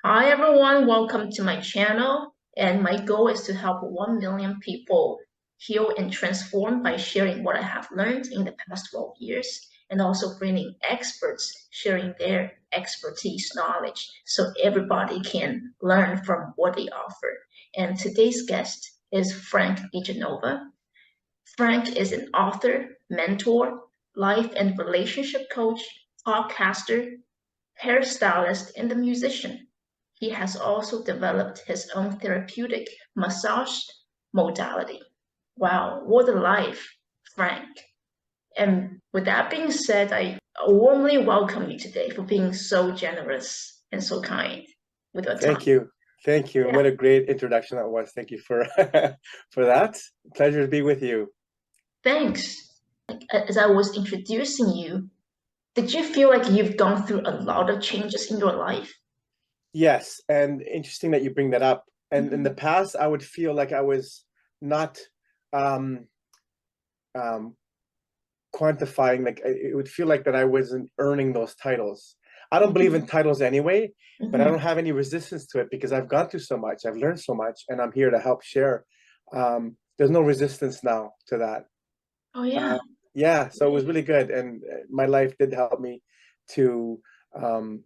Hi everyone, welcome to my channel. And my goal is to help 1 million people heal and transform by sharing what I have learned in the past 12 years and also bringing experts sharing their expertise knowledge so everybody can learn from what they offer. And today's guest is Frank Genova. Frank is an author, mentor, life and relationship coach, podcaster, hairstylist, and a musician. He has also developed his own therapeutic massage modality. Wow, what a life, Frank. And with that being said, I warmly welcome you today for being so generous and so kind with your time. Thank you. Thank you. And Yeah. what a great introduction that was. Thank you for for that. Pleasure to be with you. Thanks. As I was introducing you, did you feel like you've gone through a lot of changes in your life? Yes, and interesting that you bring that up. And in the Mhm. past, I would feel like I was not um, um, quantifying, like it would feel like that I wasn't earning those titles. I don't believe in Mhm. titles anyway, but I Mhm. don't have any resistance to it because I've gone through so much. I've learned so much, and I'm here to help share. There's no resistance now to that. Oh yeah. Uh, yeah, so it was really good, and my life did help me to um,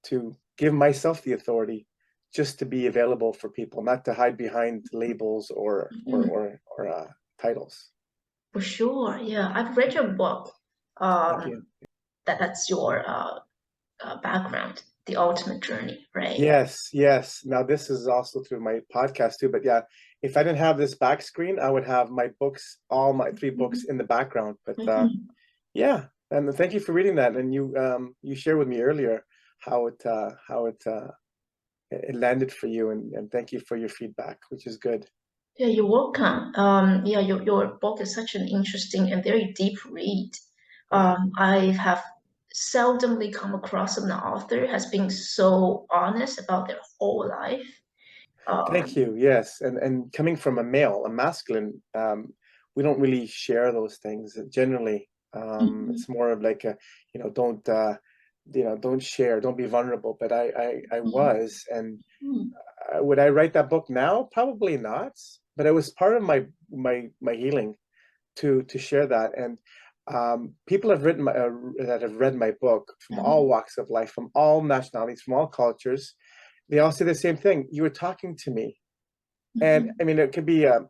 to give myself the authority just to be available for people, not to hide behind labels Mhm. or titles. For sure. Yeah, I've read your book. Thank you. Um, that's your background, The Ultimate Journey, right? Yes, yes. Now this is also through my podcast too, but yeah, if I didn't have this back screen, I would have my books, all my three books Mhm. in the background. But Mhm. yeah, and thank you for reading that. And you shared with me earlier how it landed for you, and thank you for your feedback, which is good. Yeah, you're welcome. Yeah, your book is such an interesting and very deep read. Yeah. I have seldomly come across an author has been so honest about their whole life. Thank Um, you. Yes, and coming from a male, a masculine, we don't really share those things generally. mhm. It's more of like a, don't don't share, don't be vulnerable. But I Mhm. was, and Mhm. would I write that book now? Probably not. But it was part of my healing to share that. And people have written that have read my book from all Mhm. walks of life, from all nationalities, from all cultures. They all say the same thing. You were talking to me. And Mhm. I mean, it could be a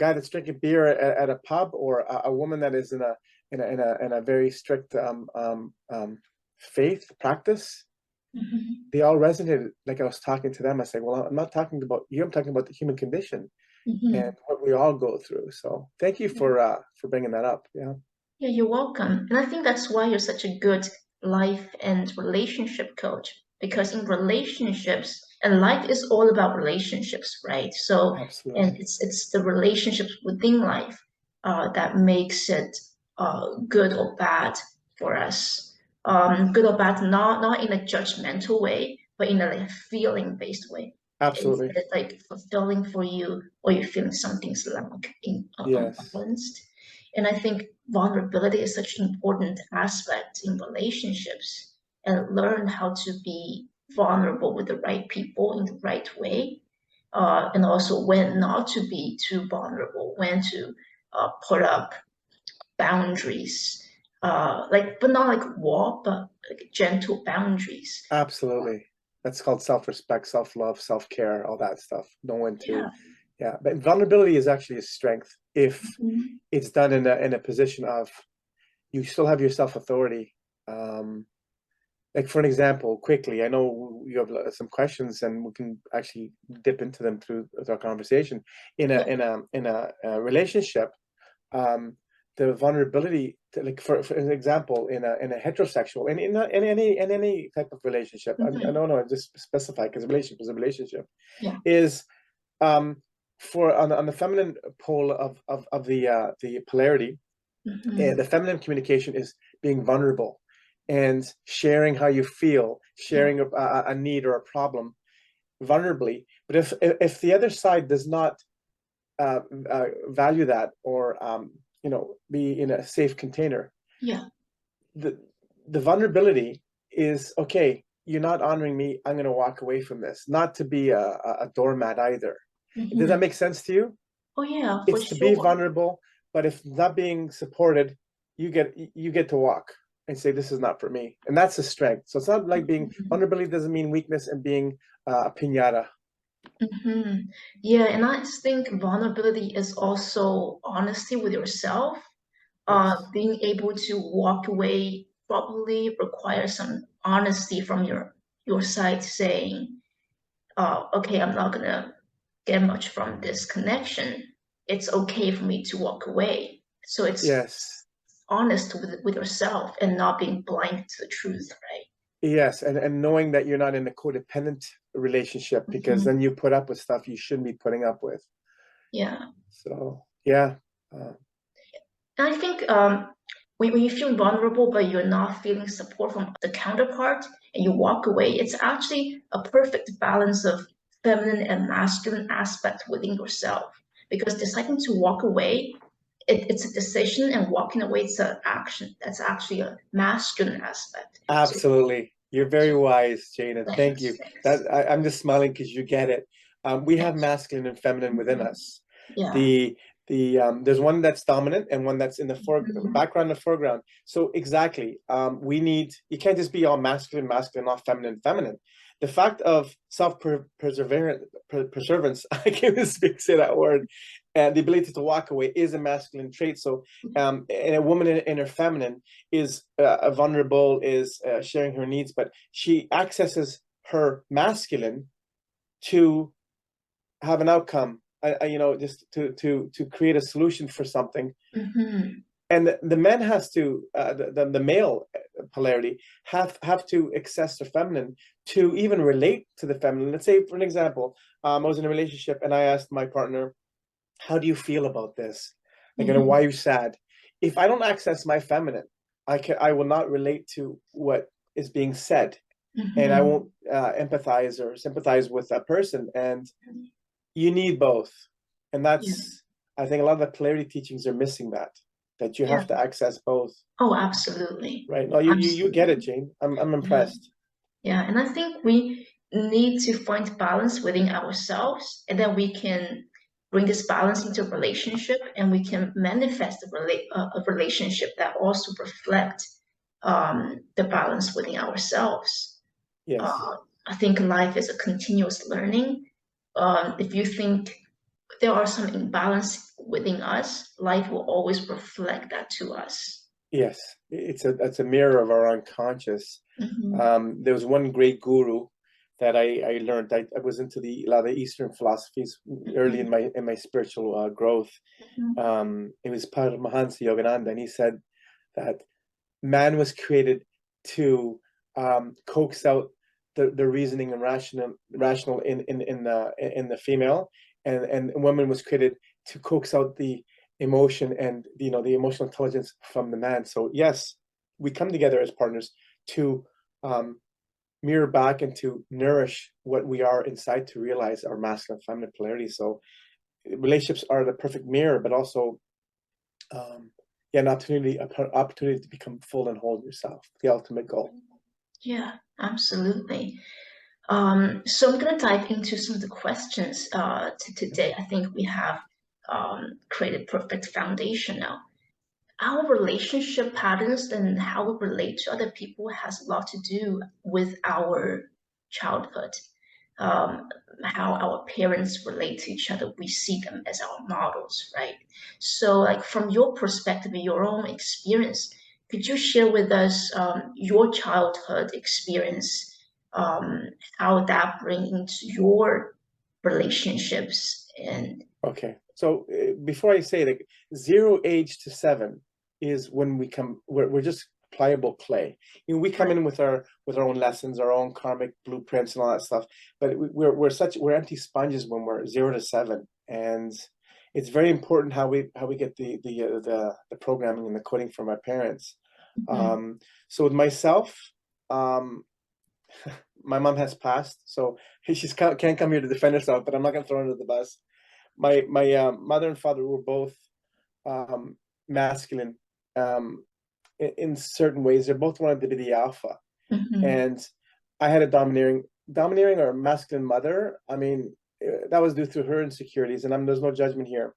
guy that's drinking beer at a pub, or a woman that is in a very strict faith practice. Mhm. They all resonated like I was talking to them. I say, well, I'm not talking about you. I'm talking about the human condition and Mhm. what we all go through. So thank you for bringing that up. Yeah, Yeah, you're welcome. And I think that's why you're such a good life and relationship coach, because in relationships, and life is all about relationships, right? So, and absolutely. it's the relationships within life that makes it good or bad for us. Good or bad, not in a judgmental way, but in a like, feeling-based way. Is Absolutely. it like fulfilling for you, or you're feeling something's like Yes. unbalanced? And I think vulnerability is such an important aspect in relationships and learn how to be vulnerable with the right people in the right way. And also when not to be too vulnerable, when to put up boundaries, but not like wall, but like gentle boundaries. Absolutely. That's called self-respect, self-love, self-care, all that stuff. Knowing Yeah. to, yeah. But vulnerability is actually a strength if Mhm. it's done in a position of you still have your self-authority. Um, like for an example, quickly, I know you have some questions, and we can actually dip into them through our conversation. In a Yeah. in a in a relationship, um, the vulnerability, like for an example, in a heterosexual, in any type of relationship, I Mhm. don't know, I just specify because relationship is a relationship, Yeah. is um, for on the feminine pole of the polarity, Mhm. the feminine communication is being vulnerable and sharing how you feel, Yeah. sharing a need or a problem vulnerably. But if the other side does not value that, or be in a safe container, Yeah. the vulnerability is okay. you're not honoring me, I'm going to walk away from this. Not to be a doormat either. Does that Hmm. make sense to you? Oh yeah, for It's to be sure. vulnerable, but if not being supported, you get to walk and say, this is not for me. And that's a strength. So it's not like being vulnerability doesn't mean weakness, and being a piñata. Hmm. Yeah, and I just think vulnerability is also honesty with yourself. Yes. Being able to walk away probably requires some honesty from your side, saying, okay, I'm not gonna get much from this connection. It's okay for me to walk away. So it's Yes. honest with yourself and not being blind to the truth, right? Yes. And knowing that you're not in a codependent relationship, because Hmm. then you put up with stuff you shouldn't be putting up with. Yeah. So yeah. Uh, And I think when you feel vulnerable, but you're not feeling support from the counterpart and you walk away, it's actually a perfect balance of feminine and masculine aspect within yourself. Because deciding to walk away, it's a decision, and walking away is an action. That's actually a masculine aspect. So Absolutely. You're very wise, Jane, and thank thanks, you. thanks. I'm just smiling because you get it. We have Thanks. masculine and feminine within Mhm. us. Yeah. There's one that's dominant and one that's in the Mhm. background and the foreground. So exactly, you can't just be all masculine, masculine, all feminine, feminine. The fact of self-preservance, I can't even say that word, and the ability to walk away is a masculine trait. So, and a woman in her feminine is vulnerable, is sharing her needs, but she accesses her masculine to have an outcome, just to create a solution for something. Mhm. And the man has to, the male polarity have to access the feminine to even relate to the feminine. Let's say, for an example, I was in a relationship and I asked my partner, how do you feel about this? Like, why Mhm. are you sad? If I don't access my feminine, I will not relate to what is being said, and I Mhm. won't empathize or sympathize with that person. And you need both. And Yeah. that's, I think a lot of the polarity teachings are missing that you Yeah. have to access both. Oh, absolutely. Right? No, you get it, Absolutely. Jane. I'm Yeah. impressed. Yeah. And I think we need to find balance within ourselves, and then we can bring this balance into a relationship, and we can manifest a relationship that also reflect the balance within ourselves. Yes. Uh, I think life is a continuous learning. If you think there are some imbalance within us, life will always reflect that to us. Yes. It's a mirror of our unconscious. Hmm. There was one great guru that I learned. I was into a lot of Eastern philosophies early in Hmm. my spiritual growth. Hmm. It was part of Mahansa Yogananda, and he said that man was created to coax out the reasoning and rational in the female, and woman was created to coax out the emotion and the emotional intelligence from the man. So yes, we come together as partners to um, mirror back and to nourish what we are inside, to realize our masculine and feminine polarity. So relationships are the perfect mirror, but also um, yeah, an opportunity to become full and whole yourself, the ultimate goal. Yeah, absolutely. So I'm going to dive into some of the questions today. I think we have created perfect foundation now. Our relationship patterns and how we relate to other people has a lot to do with our childhood. Um, how our parents relate to each other, we see them as our models, right? So, like from your perspective, your own experience, could you share with us your childhood experience, um, how that brings into your relationships and Okay. So before I say that, 0 age to 7 is when we're just pliable clay. We come right? in with our own lessons, our own karmic blueprints and all that stuff. But we're empty sponges when we're 0 to 7, and it's very important how we get the programming and the coding from our parents. Mhm. So with myself, um, my mom has passed, so she's can't come here to defend herself. But I'm not gonna throw her under the bus. My mother and father were both um, masculine in certain ways. They both wanted to be the alpha, Mhm. and I had a domineering or masculine mother. I mean, that was due to her insecurities, and there's no judgment here.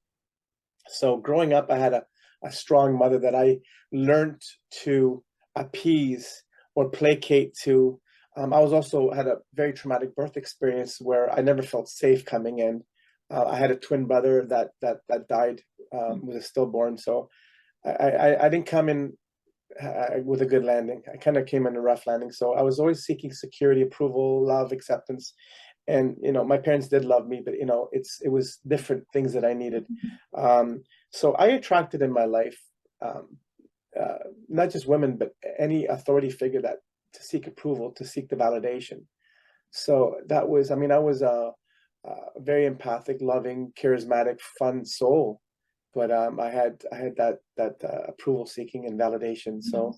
So growing up, I had a strong mother that I learned to appease or placate to. I was also had a very traumatic birth experience where I never felt safe coming in. I had a twin brother that died, was a stillborn. So I didn't come in with a good landing. I kind of came in a rough landing. So I was always seeking security, approval, love, acceptance. And my parents did love me, but it was different things that I needed. So I attracted in my life um, not just women, but any authority figure that to seek approval, to seek the validation. So that was, I mean, I was a very empathic, loving, charismatic, fun soul, but I had that approval seeking and validation. So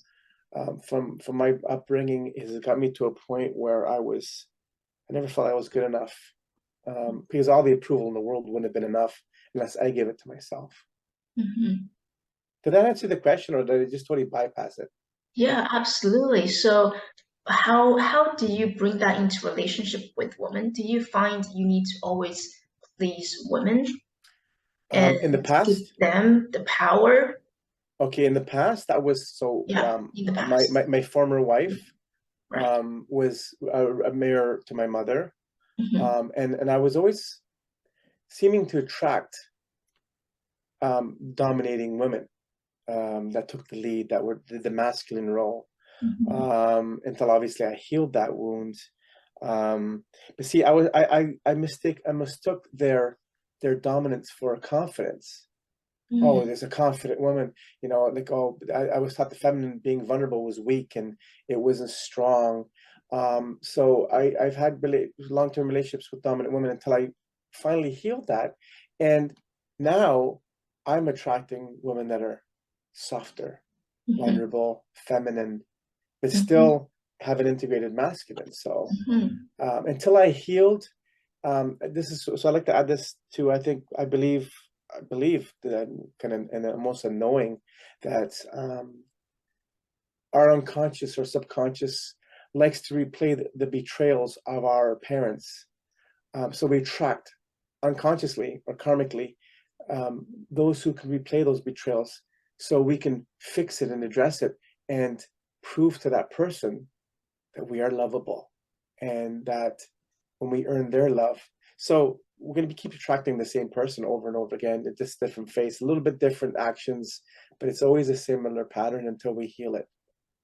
from my upbringing, it has got me to a point where I never felt I was good enough, because all the approval in the world wouldn't have been enough unless I gave it to myself. Mhm. Did that answer the question, or did I just totally bypass it? Yeah, absolutely. So how do you bring that into relationship with women? Do you find you need to always please women and In the give past, them the power? okay, in the past, that was so. Yeah, in the My, past. my my former wife Right. was a mirror to my mother, Hmm. and I was always seeming to attract dominating women that took the lead, that were the masculine role, Hmm. until obviously I healed that wound. But see, I mistook their dominance for a confidence. Oh, Hmm. there's a confident woman, like, oh, I was taught the feminine being vulnerable was weak and it wasn't strong. So I've had long-term relationships with dominant women until I finally healed that. And now I'm attracting women that are softer, Hmm. vulnerable, feminine, but Hmm. still have an integrated masculine. So Hmm. until I healed, this is so I like to add this to, I believe that I'm kind of, and almost a knowing that our unconscious or subconscious likes to replay the betrayals of our parents. So we attract unconsciously or karmically those who can replay those betrayals, so we can fix it and address it and prove to that person that we are lovable and that when we earn their love. So we're going to keep attracting the same person over and over again, just different face, a little bit different actions, but it's always a similar pattern until we heal it.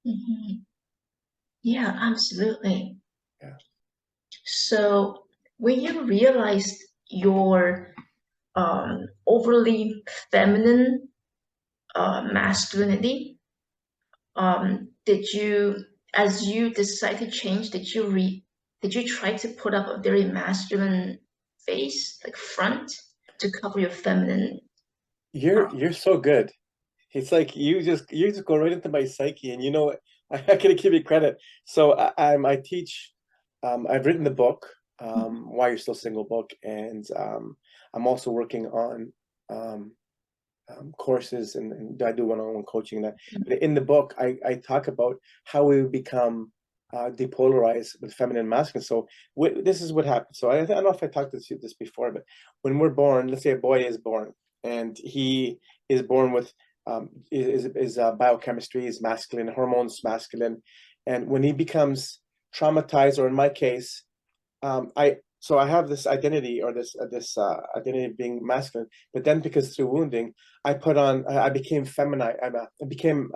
Hmm. Yeah, absolutely. Yeah. So when you realized your overly feminine masculinity, did you, as you decide to change, did you try to put up a very masculine face, like front, to cover your feminine? You're so good. It's like you just go right into my psyche, and I gotta give you credit. So I teach. I've written the book, Why You're Still Single book, and I'm also working on um, courses, and I do one-on-one coaching. That but in the book, I talk about how we become depolarized with feminine and masculine. So this is what happens. So I don't know if I talked to this before, but when we're born, let's say a boy is born, and he is born with is biochemistry is masculine, hormones masculine, and when he becomes traumatized, or in my case, I have this identity, or this identity of being masculine, but then because through wounding, I became feminine. I became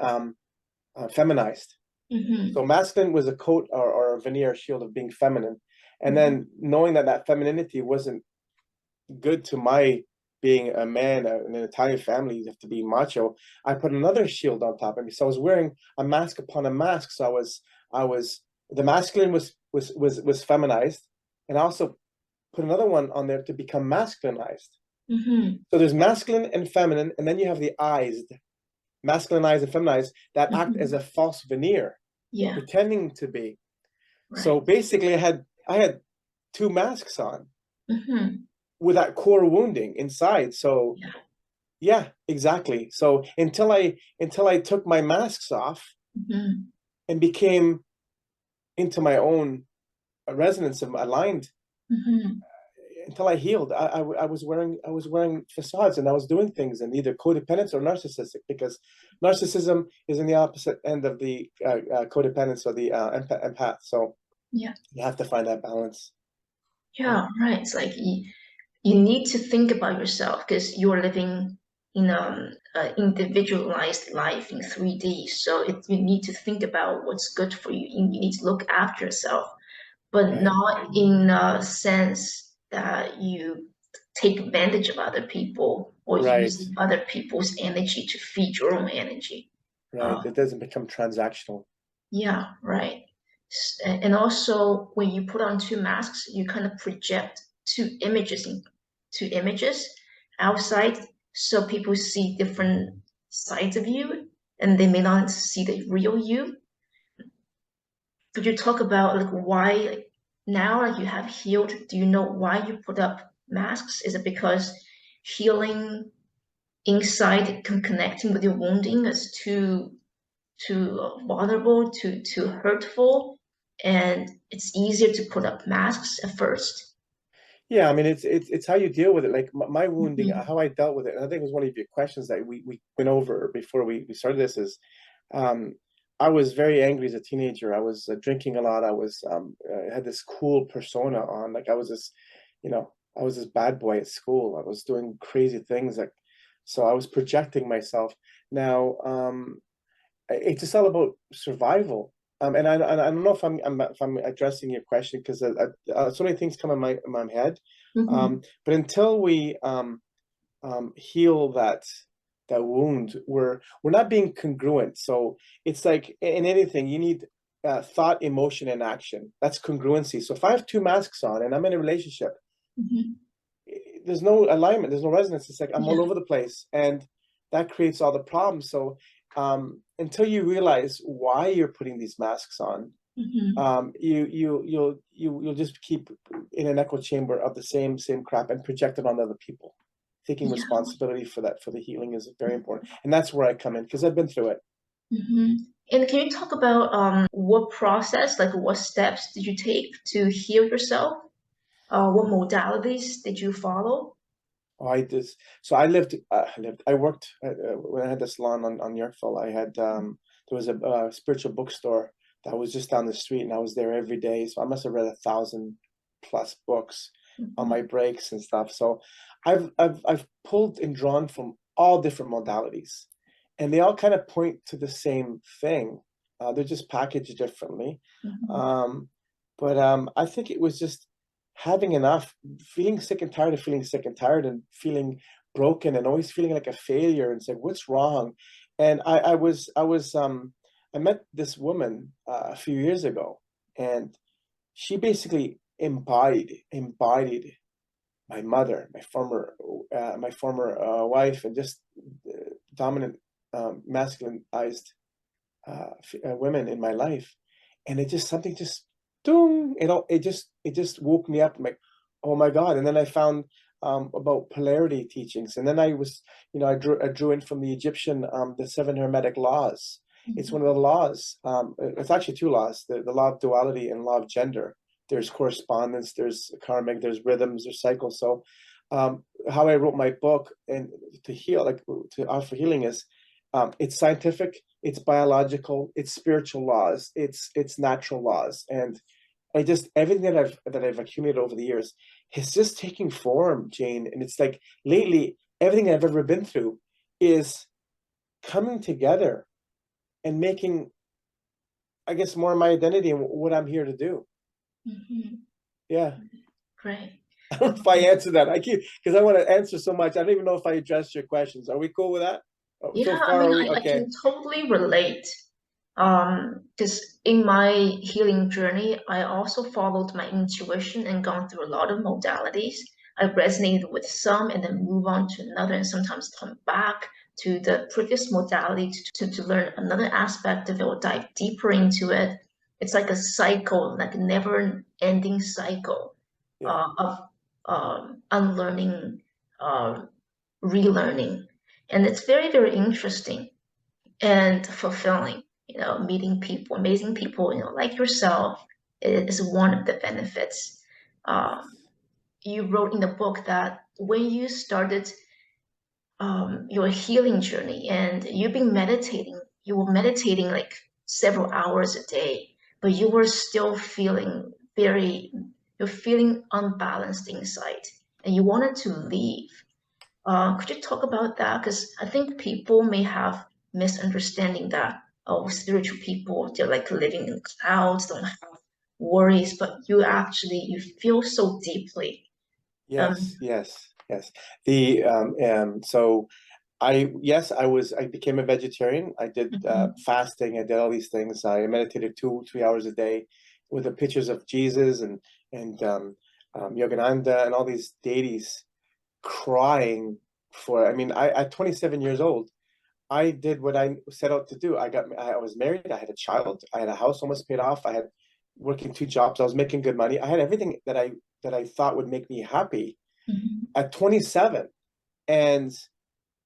feminized. Mm-hmm. So masculine was a coat, or a veneer shield of being feminine, and Mm-hmm. then knowing that femininity wasn't good to my being a man in an Italian family, you have to be macho. I put another shield on top of me, so I was wearing a mask upon a mask. So I was the masculine was feminized, and I also put another one on there to become masculinized. Mm-hmm. So there's masculine and feminine, and then you have the eyes, masculinized and feminized, that act as Mm-hmm. a false veneer, Yeah, pretending to be. So right. basically, I had two masks on Mm-hmm. with that core wounding inside. So Yeah. yeah, exactly. So until I took my masks off Mm-hmm. and became into my own resonance of aligned Mm-hmm. until I healed. I was wearing facades, and I was doing things in either codependence or narcissistic, because narcissism is in the opposite end of the codependence or the empath. So Yeah. you have to find that balance. Yeah. Yeah, right. It's like you need to think about yourself because you're living in individualized life in 3D. So you need to think about what's good for you. You need to look after yourself, but Right. not in a sense that you take advantage of other people or Right. use other people's energy to feed your own energy. Right. Uh, It doesn't become transactional. yeah, right. And also, when you put on two masks, you kind of project two images outside, so people see different sides of you, and they may not see the real you. Could you talk about like why like, now like you have healed? Do you know why you put up masks? Is it because healing inside connecting with your wounding is too vulnerable, too hurtful, and it's easier to put up masks at first. Yeah, I mean, it's how you deal with it. Like my wounding, Mhm, how I dealt with it. And I think it was one of your questions that we went over before we started this is, um, I was very angry as a teenager. I was drinking a lot. I was had this cool persona on. Like I was this, you know, I was this bad boy at school. I was doing crazy things. Like, so I was projecting myself. Now, it's just all about survival. And I don't know if I'm addressing your question, because so many things come in my head. mhm, But until we heal that wound, we're not being congruent. So it's like in anything, you need thought, emotion, and action. That's congruency. So if I have two masks on and I'm in a relationship, mhm. there's no alignment, there's no resonance. It's like I'm all Yeah. over the place, and that creates all the problems. So until you realize why you're putting these masks on, Mhm. you'll just keep in an echo chamber of the same crap and project it on other people. Taking Yeah. responsibility for that, for the healing, is very important, and that's where I come in, because I've been through it. Mhm. And can you talk about what process, like what steps did you take to heal yourself? What modalities did you follow? Oh, I just so I worked when I had the salon on Yorkville. I had there was a spiritual bookstore that was just down the street, and I was there every day. So I must have read 1,000+ books on Mhm. my breaks and stuff. So I've pulled and drawn from all different modalities, and they all kind of point to the same thing. They're just packaged differently. Mhm. Um, but I think it was just having enough, feeling sick and tired of feeling sick and tired, and feeling broken, and always feeling like a failure, and saying, what's wrong? And I met this woman a few years ago, and she basically embodied my mother, my former wife, and just dominant, masculinized women in my life. And it just, something just, doom, it just woke me up. I'm like, oh my God. And then I found about polarity teachings, and then I drew in from the Egyptian, the seven hermetic laws. It's one Mhm. of the laws. It's actually two laws: the law of duality and law of gender. There's correspondence, there's karmic, there's rhythms, there's cycles. So how I wrote my book and to heal, like to offer healing, is it's scientific, it's biological, it's spiritual laws, it's natural laws. And I just, everything that I've accumulated over the years is just taking form, Jane. And it's like lately, everything I've ever been through is coming together and making, I guess, more of my identity and what I'm here to do. Mhm. Yeah. Great. I don't know if I answered that. I keep, because I want to answer so much. I don't even know if I addressed your questions. Are we cool with that? Oh, Yeah, so I far, mean, are we I okay? can totally relate. Because in my healing journey, I also followed my intuition and gone through a lot of modalities. I resonated with some and then move on to another, and sometimes come back to the previous modality to learn another aspect of it or dive deeper into it. It's like a cycle, like a never-ending cycle Yeah. of unlearning, relearning. And it's very, very interesting and fulfilling, meeting people, amazing people, like yourself. is one of the benefits. Yes. You wrote in the book that when you started your healing journey and you've been meditating, you were meditating like several hours a day, but you were still feeling you're feeling unbalanced inside and you wanted to leave. Could you talk about that? Because I think people may have misunderstanding that, oh, spiritual people, they're like living in clouds, don't have worries, but you feel so deeply. Yes, Um, yes, yes. The so I became a vegetarian. I did mhm, fasting. I did all these things. I meditated 2, 3 hours a day with the pictures of Jesus and Yogananda and all these deities crying for. I mean, at 27 years old, I did what I set out to do. I was married. I had a child. I had a house almost paid off. I had working 2 jobs. I was making good money. I had everything that I thought would make me happy mhm. at 27. And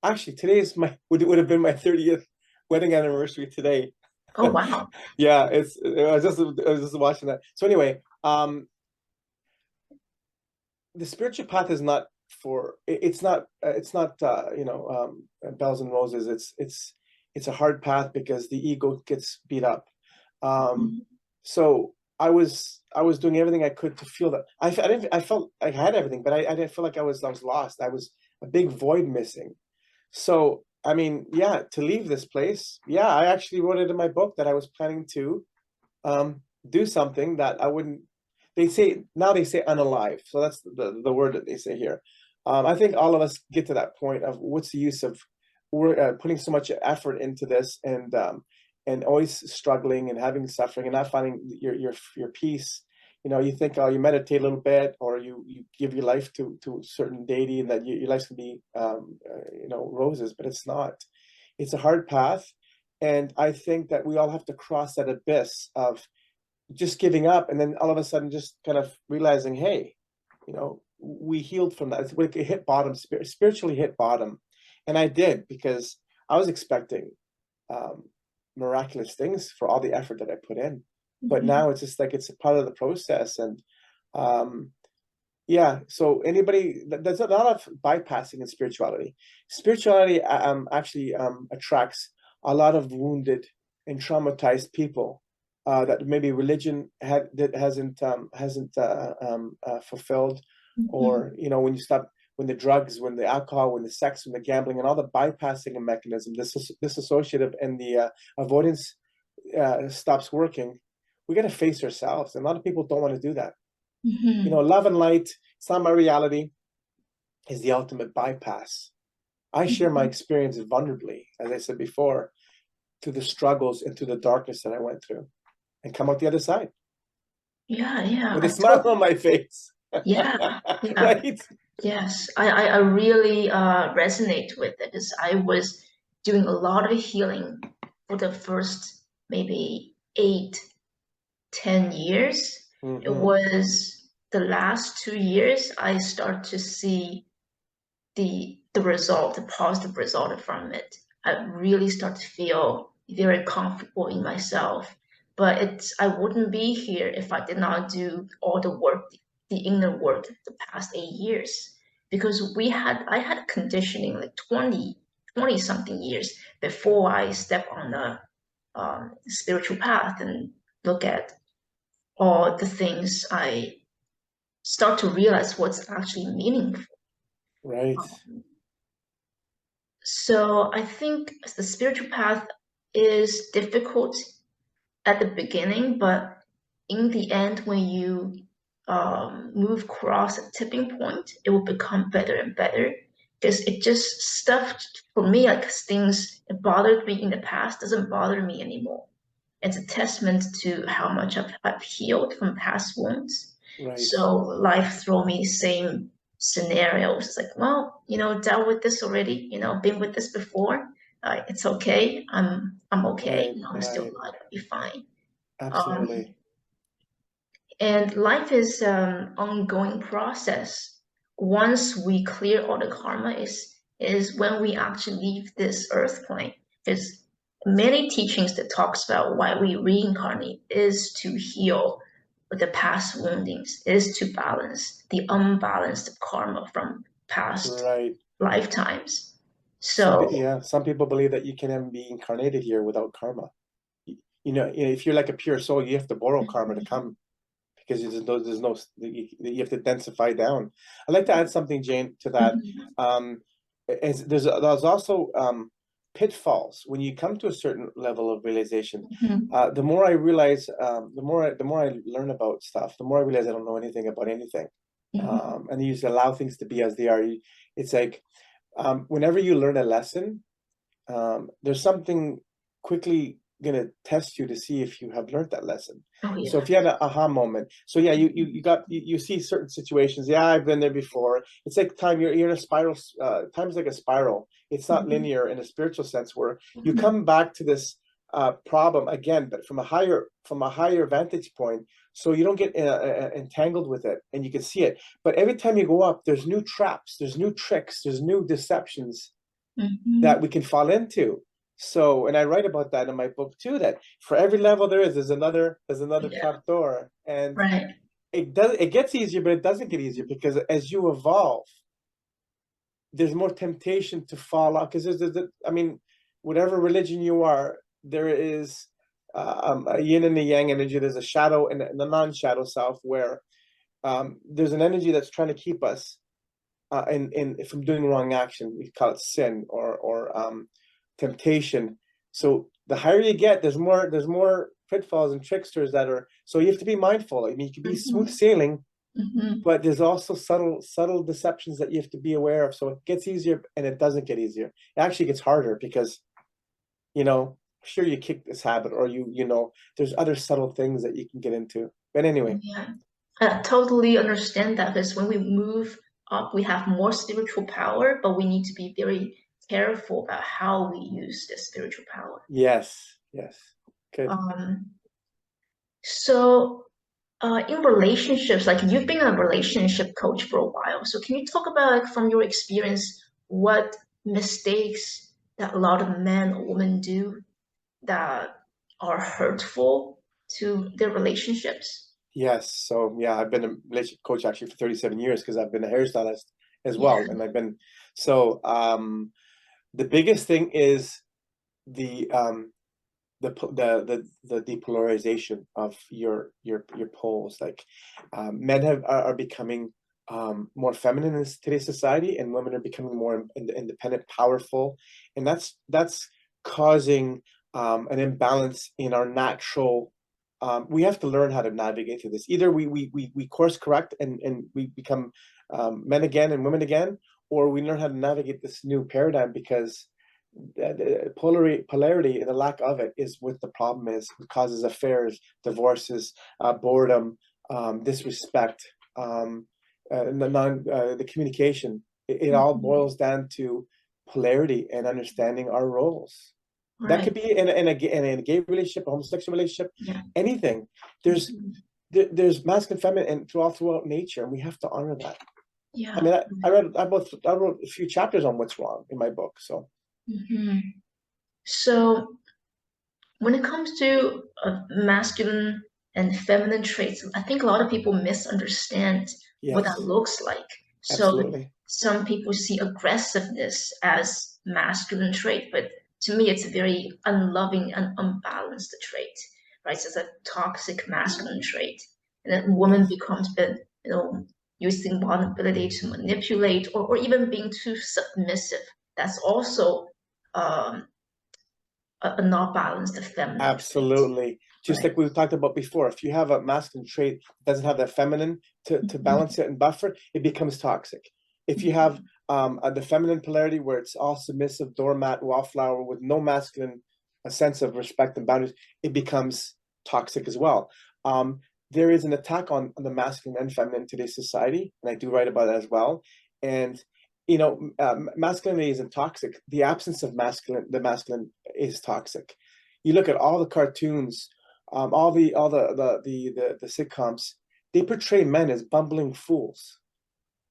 actually, today is my would have been my 30th wedding anniversary today. Oh, wow. Yeah, I was just watching that. So anyway, the spiritual path is not it's not bells and roses. It's a hard path because the ego gets beat up. Um, Mhm, so I was doing everything I could to feel that I felt I had everything, but I didn't feel like I was lost. I was a big void missing. So, I mean, yeah, to leave this place, yeah, I actually wrote it in my book that I was planning to do something that I wouldn't. They say unalive, so that's the word that they say here. I think all of us get to that point of what's the use of we're putting so much effort into this and always struggling and having suffering and not finding your peace. You think, oh, you meditate a little bit, or you give your life to a certain deity, and that your life's gonna be roses, but it's not. It's a hard path, and I think that we all have to cross that abyss of just giving up, and then all of a sudden just kind of realizing, hey, we healed from that. We hit bottom, spiritually hit bottom, and I did, because I was expecting um, miraculous things for all the effort that I put in. But mhm. now it's just like it's a part of the process. And um, yeah, so there's a lot of bypassing in spirituality. Spirituality actually attracts a lot of wounded and traumatized people that maybe religion hasn't fulfilled. Mhm. Or when the drugs, when the alcohol, when the sex, when the gambling, and all the bypassing mechanism, this associative and the avoidance stops working. We got to face ourselves, and a lot of people don't want to do that. Mhm. Love and light, it's not my reality, is the ultimate bypass. I share my Mhm. experience vulnerably, as I said before, through the struggles and through the darkness that I went through, and come out the other side Yeah, yeah, with a I smile totally, on my face. yeah, yeah, Right? yes. I really resonate with it because I was doing a lot of healing for the first maybe 8, 10 years. It Mm-hmm. was the last 2 years I start to see the positive result from it. I really start to feel very comfortable in myself. But I wouldn't be here if I did not do all the work, the inner work the past 8 years. Because I had conditioning like 20 something years before I step on the spiritual path and look at all the things I start to realize what's actually meaningful. Right. So I think the spiritual path is difficult at the beginning, but in the end, when you move across a tipping point, it will become better and better. Because it just stuff for me, like things that bothered me in the past doesn't bother me anymore. It's a testament to how much I've healed from past wounds. Right. So life throw me same scenarios. It's like, well, dealt with this already. Been with this before. It's okay. I'm okay. Right. I'm still Right. alive. I'll be fine. Um, Absolutely. and life is an ongoing process. Once we clear all the karma is when we actually leave this earth plane. There's many teachings that talks about why we reincarnate is to heal with the past woundings is to balance the unbalanced karma from past Right. lifetimes. Some So, yeah, some people believe that you can even be incarnated here without karma. You know, if you're like a pure soul, you have to borrow karma to come, because there's no you have to densify down. I'd like to add something, Jane, to that. mhm, There's also pitfalls when you come to a certain level of realization. mhm, The more I realize, the more I learn about stuff, the more I realize I don't know anything about anything. mhm, And you just allow things to be as they are. It's like, whenever you learn a lesson, there's something quickly going to test you to see if you have learned that lesson. oh So yeah, if you had an aha moment, so yeah, you see certain situations. Yeah, I've been there before. It's like you're in a spiral. Time's like a spiral. It's not mhm, linear in a spiritual sense, where you mhm, come back to this problem again, but from a higher vantage point, so you don't get entangled with it, and you can see it. But every time you go up, there's new traps, there's new tricks, there's new deceptions that mhm, we can fall into. So, and I write about that in my book too, that for every level there's another yeah, trap door. And right, it gets easier, but it doesn't get easier, because as you evolve, there's more temptation to fall out, because I mean, whatever religion you are, there is a yin and a yang energy. There's a shadow and a non-shadow self, where there's an energy that's trying to keep us in from doing wrong action. We call it sin, or temptation. So the higher you get, there's more pitfalls and tricksters that are. So you have to be mindful. I mean, you can be smooth mhm, sailing, mhm, but there's also subtle deceptions that you have to be aware of. So it gets easier, and it doesn't get easier. It actually gets harder, because sure, you kick this habit, or there's other subtle things that you can get into. But anyway, yeah. I totally understand that because when we move up, we have more spiritual power, but we need to be very careful about how we use this spiritual power. yes, yes, good. Um, so in relationships, like you've been a relationship coach for a while, so can you talk about, like, from your experience, what mistakes that a lot of men or women do that are hurtful to their relationships? Yes. So yeah, I've been a relationship coach actually for 37 years, because I've been a hairstylist as Yeah. well. And the biggest thing is the the depolarization of your poles. Like, men are becoming more feminine in today's society, and women are becoming more independent, powerful, and that's causing an imbalance in our natural. We have to learn how to navigate through this. Either we course correct, and we become men again and women again, or we learn how to navigate this new paradigm, because the polarity and the lack of it is what the problem is. It causes affairs, divorces, boredom, disrespect, the communication. It all Mhm. boils down to polarity and understanding our roles. That Right. could be in a gay relationship, a homosexual relationship, Yeah. anything. There's Mhm. there's masculine, feminine, and throughout nature, and we have to honor that. I Yeah. mean, I wrote a few chapters on what's wrong in my book. So Mhm. So when it comes to masculine and feminine traits, I think a lot of people misunderstand what that yes, looks like. So absolutely. some people see aggressiveness as masculine trait, but to me, it's a very unloving and unbalanced trait, right? So it's a toxic masculine trait, and then woman Yes, becomes the, using vulnerability to manipulate, or even being too submissive. That's also um, a not balanced feminine trait, absolutely. Just right? like we talked about before, if you have a masculine trait that doesn't have that feminine to Mhm, balance it and buffer, it becomes toxic. If you have mhm, the feminine polarity, where it's all submissive, doormat, wallflower, with no masculine a sense of respect and boundaries, it becomes toxic as well. Um, there is an attack on the masculine and feminine in today's society, and I do write about it as well. And masculinity isn't toxic. The absence of the masculine is toxic. You look at all the cartoons, all the sitcoms, they portray men as bumbling fools.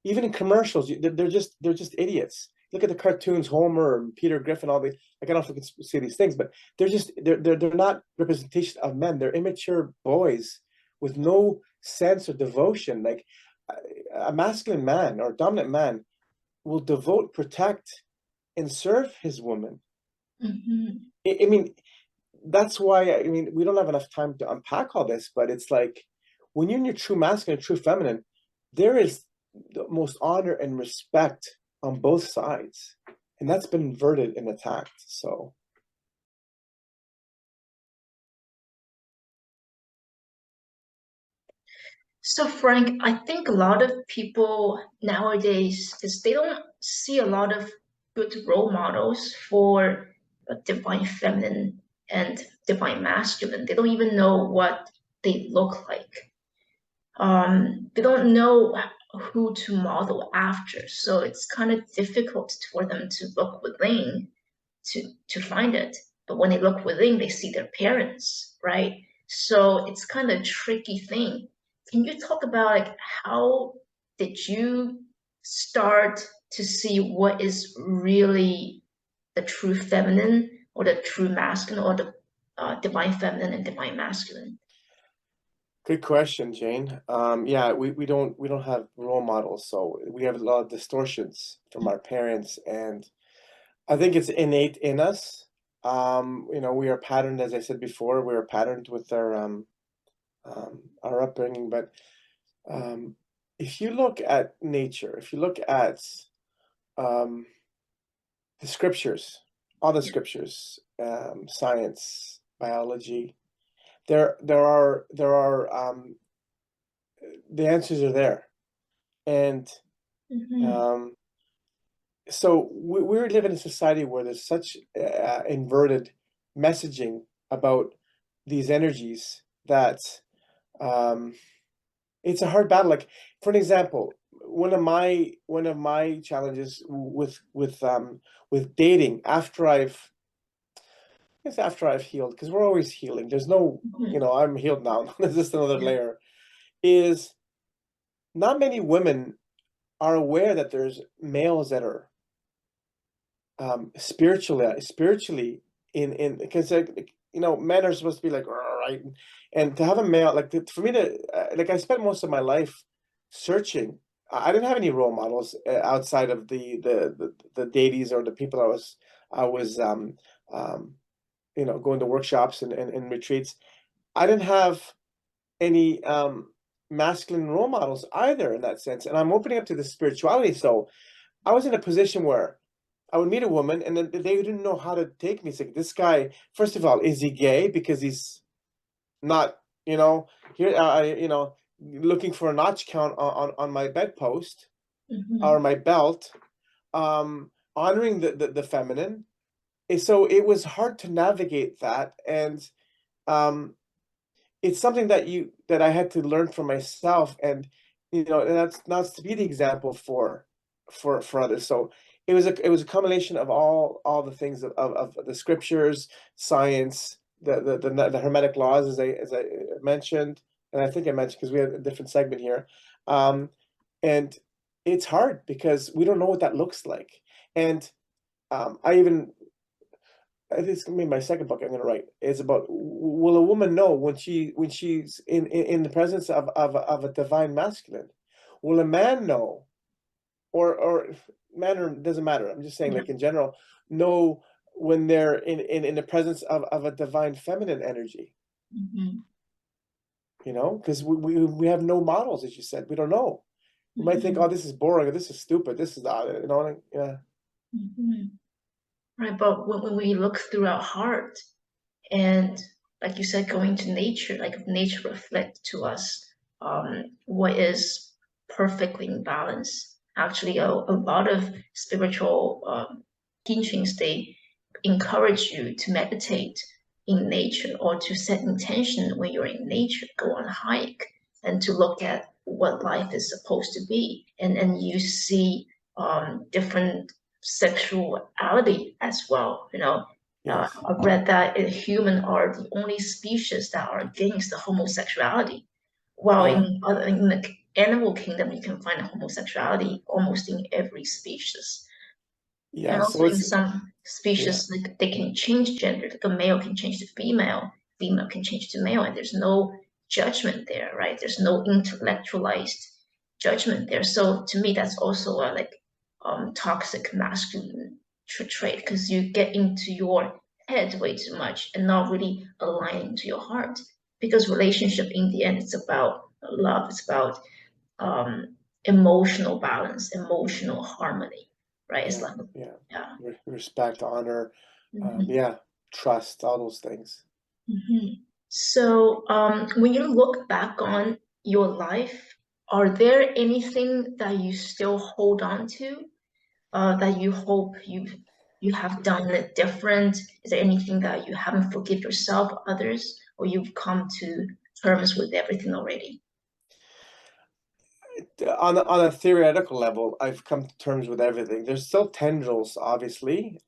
Even in commercials, they're just idiots. Look at the cartoons, Homer and Peter Griffin, all the, like, I don't know if we can say these things, but they're not representation of men. They're immature boys with no sense of devotion. Like a masculine man or dominant man will devote, protect, and serve his woman. I mean, that's why, I mean, we don't have enough time to unpack all this, but it's like when you're in your true masculine, true feminine, there is the most honor and respect on both sides. And that's been inverted and attacked. So So Frank, I think a lot of people nowadays, because they don't see a lot of good role models for a divine feminine and divine masculine. They don't even know what they look like. They don't know who to model after. So it's kind of difficult for them to look within to find it. But when they look within, they see their parents, right? So it's kind of a tricky thing. Can you talk about like how did you start to see what is really the true feminine or the true masculine or the divine feminine and divine masculine? good question, Jane. Yeah, we don't have role models, so we have a lot of distortions from our parents, and I think it's innate in us. We are patterned, as I said before, we are patterned with our upbringing. But um, if you look at nature, if you look at um, the scriptures, all the scriptures, science, biology, there are the answers are there, and Mm-hmm. um, so we live in a society where there's such inverted messaging about these energies that um, it's a hard battle. Like for an example, one of my challenges with dating after I've healed, because we're always healing. There's no, Mm-hmm. I'm healed now. There's just another Yeah. layer. Is not many women are aware that there's males that are spiritually in because men are supposed to be like right, and to have a male like for me to like I spent most of my life searching. I didn't have any role models outside of the deities or the people I was going to workshops and retreats. I didn't have any masculine role models either in that sense, and I'm opening up to the spirituality. So I was in a position where I would meet a woman and then they didn't know how to take me. It's like, this guy, first of all, is he gay? Because he's not, here, looking for a notch count on my bedpost or Mm-hmm. my belt, honoring the feminine. And so it was hard to navigate that. And um, it's something that I had to learn for myself, and that's to be the example for others. So it was a combination of all the things of the scriptures, science, the hermetic laws, as I mentioned, and I think I mentioned because we have a different segment here, and it's hard because we don't know what that looks like, and I even I think it's gonna be my second book I'm gonna write. It's about, will a woman know when she's in the presence of a divine masculine? Will a man know, or man, or doesn't matter. I'm just saying, Yeah. like in general, know when they're in the presence of a divine feminine energy. Mm-hmm. Because we have no models, as you said. We don't know. We might think, Mm-hmm. oh, this is boring, or this is stupid. This is yeah. Mm-hmm. Right, but when we look through our heart and like you said, going to nature, like nature reflect to us what is perfectly in balance. Actually, a lot of spiritual teachings, they encourage you to meditate in nature or to set intention when you're in nature, go on a hike and to look at what life is supposed to be. And you see different sexuality as well. Yes. I've read that human are the only species that are against the homosexuality, while Yeah. in the animal kingdom you can find homosexuality almost in every species. And Yeah. also So in it's some yeah. species, like they can change gender. Like a male can change to female, female can change to male, and there's no judgment there, right? There's no intellectualized judgment there. So to me, that's also a toxic masculine trait, because you get into your head way too much and not really aligning to your heart. Because relationship in the end, it's about love. It's about emotional balance, emotional harmony, right? It's Yeah, like, yeah. yeah. Respect, honor, Mhm. yeah, trust, all those things. Mhm. So, when you look back on your life, are there anything that you still hold on to, that you hope you have done it different? Is there anything that you haven't forgive yourself, others, or you've come to terms with everything already? On a theoretical level, I've come to terms with everything. There's still tendrils, obviously,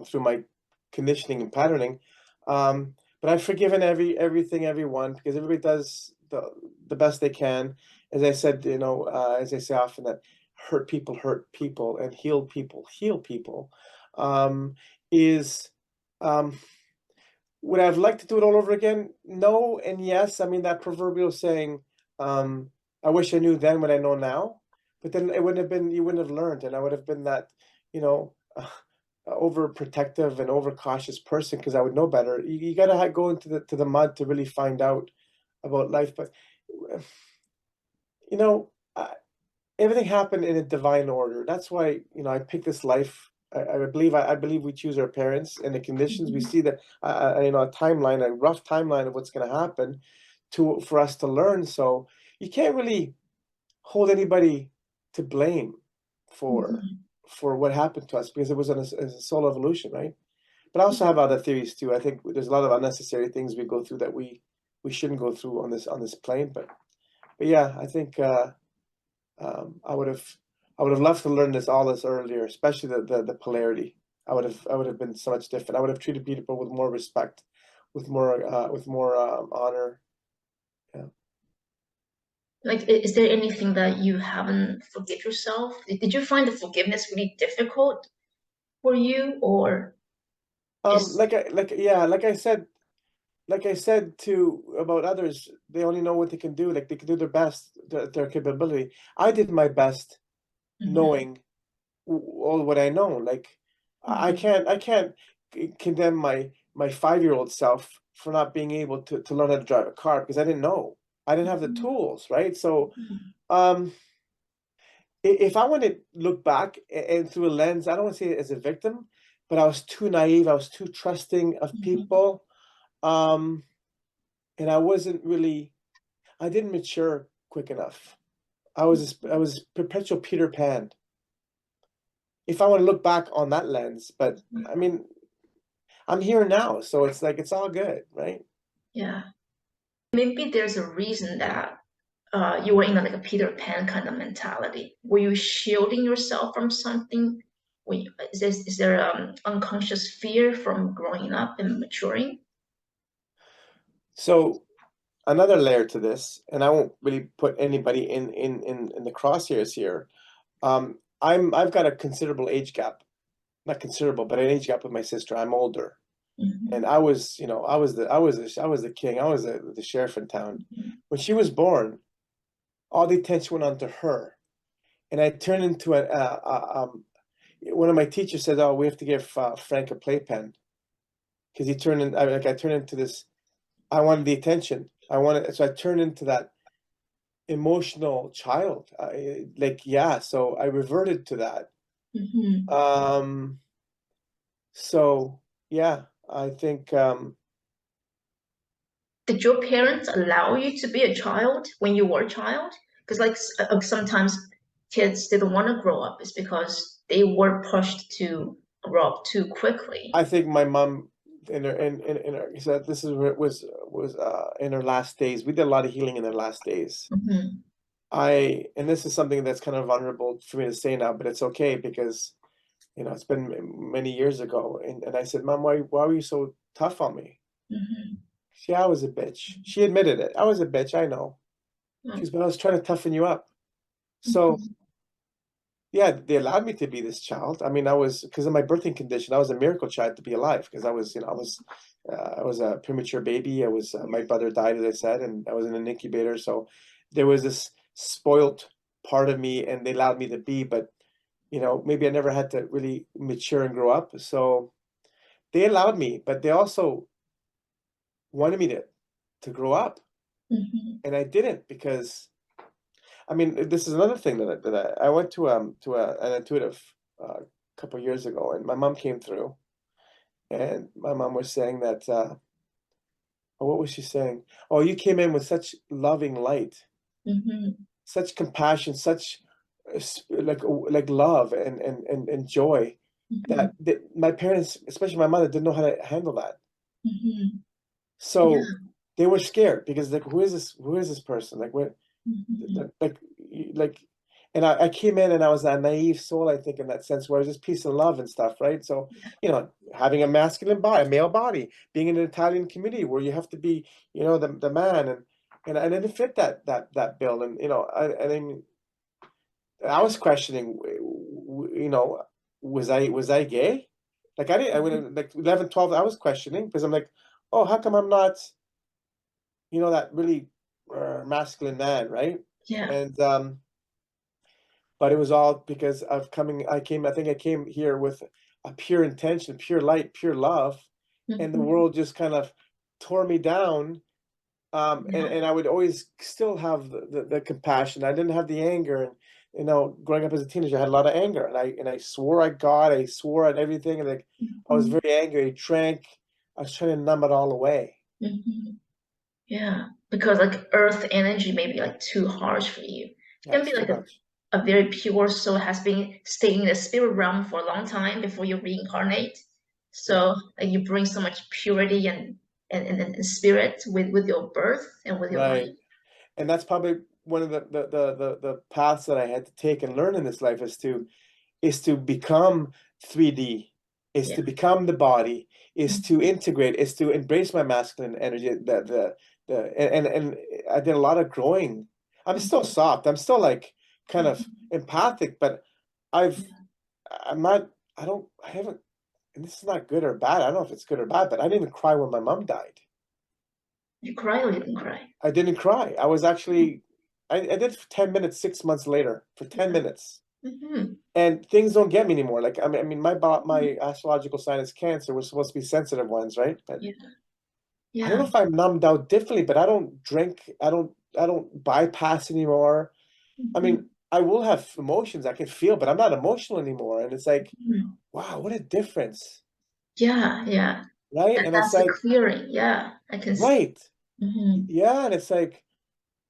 through my conditioning and patterning, but I've forgiven everything, everyone, because everybody does the best they can. As I said, as I say often, that hurt people, and heal people, is um, would I have liked to do it all over again? No and yes. I mean, that proverbial saying, um, I wish I knew then what I know now, but then it wouldn't have been, you wouldn't have learned, and I would have been that, you know, overprotective and overcautious person because I would know better. You got to go into the mud to really find out about life. But you know, everything happened in a divine order. That's why, I picked this life. I believe we choose our parents and the conditions. We Mhm. see that, a timeline, a rough timeline of what's going to happen for us to learn. So you can't really hold anybody to blame for Mhm. what happened to us because it was a soul evolution, right? But I also have other theories too. I think there's a lot of unnecessary things we go through that we shouldn't go through on this plane. But yeah, I think. Um, I would have I would have loved to learn this earlier, especially the polarity. I would have been so much different. I would have treated people with more respect, with more honor. Yeah. Like, is there anything that you haven't forgive yourself? Did you find the forgiveness really difficult for you, or is Like I said to about others, they only know what they can do. Like they can do their best, their capability. I did my best, Mhm, knowing all what I know. Like mhm, I can't condemn my 5-year-old self for not being able to learn how to drive a car because I didn't know. I didn't have the mhm, tools, right? So mhm, um if I want to look back and through a lens, I don't want to say it as a victim, but I was too naive, I was too trusting of mhm, people. Um and I didn't mature quick enough. I was perpetual Peter Pan. If I want to look back on that lens, but mhm. I mean, I'm here now, so it's like it's all good, right? Yeah. Maybe there's a reason that you were in like a Peter Pan kind of mentality. Were you shielding yourself from something? Is there unconscious fear from growing up and maturing? So another layer to this, and I won't really put anybody in the crosshairs here. I've got a considerable age gap, not considerable, but an age gap with my sister. I'm older, and Mhm, I was, I was the king. I was the sheriff in town. mhm, When she was born, all the attention went on to her, and I turned into one of my teachers said, "Oh, we have to give Frank a playpen because he turned in." I turned into this. I wanted the attention. So I turned into that emotional child. Yeah. So I reverted to that. mhm. Um, so yeah, I think. Did your parents allow you to be a child when you were a child? Because sometimes kids didn't want to grow up. It's because they were pushed to grow up too quickly. I think my mom in her so this is where it was in her last days. We did a lot of healing in her last days. Mhm, And this is something that's kind of vulnerable for me to say now, but it's okay because it's been many years ago. And I said, Mom, why were you so tough on me? mhm, I was a bitch. She admitted it. I was a bitch, I know. She mhm, goes, but I was trying to toughen you up. So mhm, yeah, they allowed me to be this child. I mean, I was because of my birthing condition, I was a miracle child to be alive because I was I was a premature baby. I was my brother died, as I said, and I was in an incubator. So there was this spoilt part of me, and they allowed me to be. But maybe I never had to really mature and grow up. So they allowed me, but they also wanted me to grow up, Mm-hmm. and I didn't because I mean this is another thing that I went to an intuitive a couple years ago, and my mom came through, and my mom was saying that. What was she saying? Oh, you came in with such loving light, Mm-hmm. such compassion, such like love and joy Mm-hmm. that my parents, especially my mother, didn't know how to handle that. Mm-hmm. So Yeah. they were scared because like, who is this? Who is this person? Like what? Mm-hmm. Like like, and I came in and I was that naive soul, I think, in that sense, where I was just peace and love and stuff, right? So, having a masculine body, a male body, being in an Italian community where you have to be, the man, and I didn't fit that bill, and I mean, I was questioning, was I gay? Like I went like 11, 12, I was questioning because I'm like, oh, how come I'm not, that really masculine man, right? Yeah. And but it was all because of I think I came here with a pure intention, pure light, pure love, and the Mm-hmm. world just kind of tore me down. And, Yeah. and I would always still have the compassion. I didn't have the anger. And, growing up as a teenager, I had a lot of anger. And I swore at God, I swore at everything. And like, I was Mm-hmm. very angry, I drank. I was trying to numb it all away. Mm-hmm. Yeah. Because like earth energy may be like too harsh for you. It Yeah, can it's be too like much. a very pure soul has been staying in the spirit realm for a long time before you reincarnate. Yeah, So like you bring so much purity and spirit with your birth and with your right. life. And that's probably one of the paths that I had to take and learn in this life is to become 3D, is Yeah. to become the body, is to Mm-hmm. integrate, is to embrace my masculine energy. And I did a lot of growing. I'm still Mm-hmm. soft. I'm still like kind of Mm-hmm. empathic, but I've Yeah. I'm not I haven't, and this is not good or bad. I don't know if it's good or bad, but I didn't even cry when my mom died. You cry or you didn't cry? I didn't cry. I was actually I did for 10 minutes 6 months later for 10 Yeah. minutes. Mm-hmm. And things don't get me anymore. Like I mean, my astrological sign is Cancer. We're supposed to be sensitive ones, right? But Yeah. I don't Yeah. know if I'm numbed out differently, but I don't drink. I don't bypass anymore. I Mm-hmm. mean, I will have emotions I can feel, but I'm not emotional anymore. And it's like, Mm-hmm. wow, what a difference, Yeah. Yeah. right? And And it's that's a like, clearing. Yeah. I can see. right, Mm-hmm. yeah, and it's like,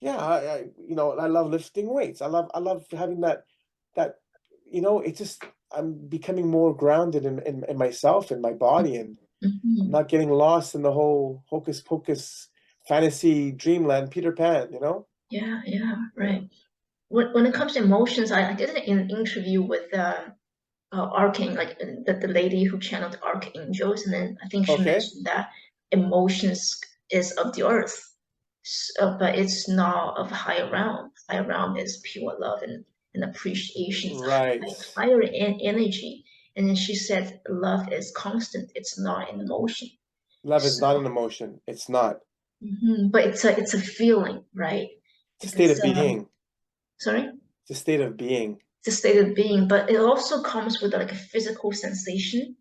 yeah, I love lifting weights. I love having that, it just I'm becoming more grounded in myself and my body, and I'm Mm-hmm. not getting lost in the whole hocus pocus fantasy dreamland Peter Pan, Yeah. Yeah. Yeah. Right. When it comes to emotions, I did an interview with like the lady who channeled archangels, and then I think she Okay. mentioned that emotions is of the earth, but it's not of higher realm. Higher realm is pure love and appreciation, Right. higher energy. And then she said love is constant. It's not an emotion. Love is So, not an emotion. It's not. but it's a feeling, right? It's a state Because of being. sorry, It's a state of being. it's a state of being, but it also comes with like a physical sensation.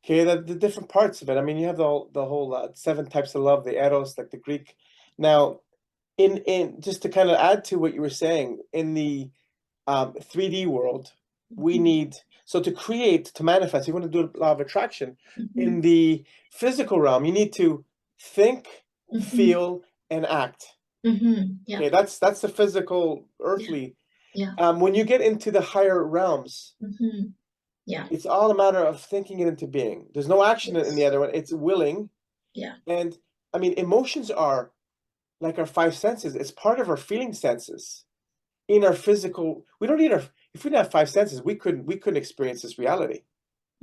Okay, the different parts of it. I mean, you have the whole seven types of love, the eros, like the Greek. Now, in just to kind of add to what you were saying, in the 3D world, we Mhm. need, so to manifest, you want to do a law of attraction. Mhm. In the physical realm, you need to think, Mhm. feel, and act. Mhm. Yeah. Okay, that's the physical, Yeah. earthly. Yeah. When you get into the higher realms, Mhm. Yeah. it's all a matter of thinking it into being. There's no action in the Yes. other one. It's willing. Yeah. And I mean, emotions are like our five senses. It's part of our feeling senses. In our physical, we don't need our, if we didn't have five senses, we couldn't experience this reality.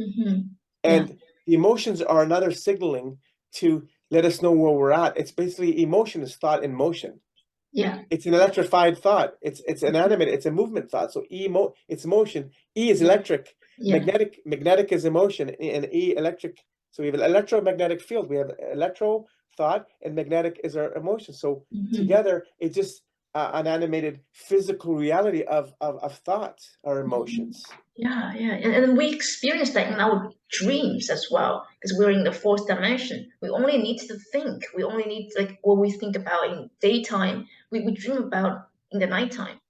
Mhm. Yeah. And the emotions are another signaling to let us know where we're at. It's basically, emotion is thought in motion. Yeah. It's an Yeah. electrified thought. It's an Mhm. animate. It's a movement thought. So it's motion. E is Yeah. electric. Yeah. Magnetic is emotion, and E electric So we have an electromagnetic field. We have electro thought, and magnetic is our emotion. So together, it's just an animated physical reality of thought, our emotions. Yeah, yeah. And we experience that in our dreams as well, because we're in the fourth dimension. We only need to think. We only need like what we think about in daytime, we dream about in the nighttime.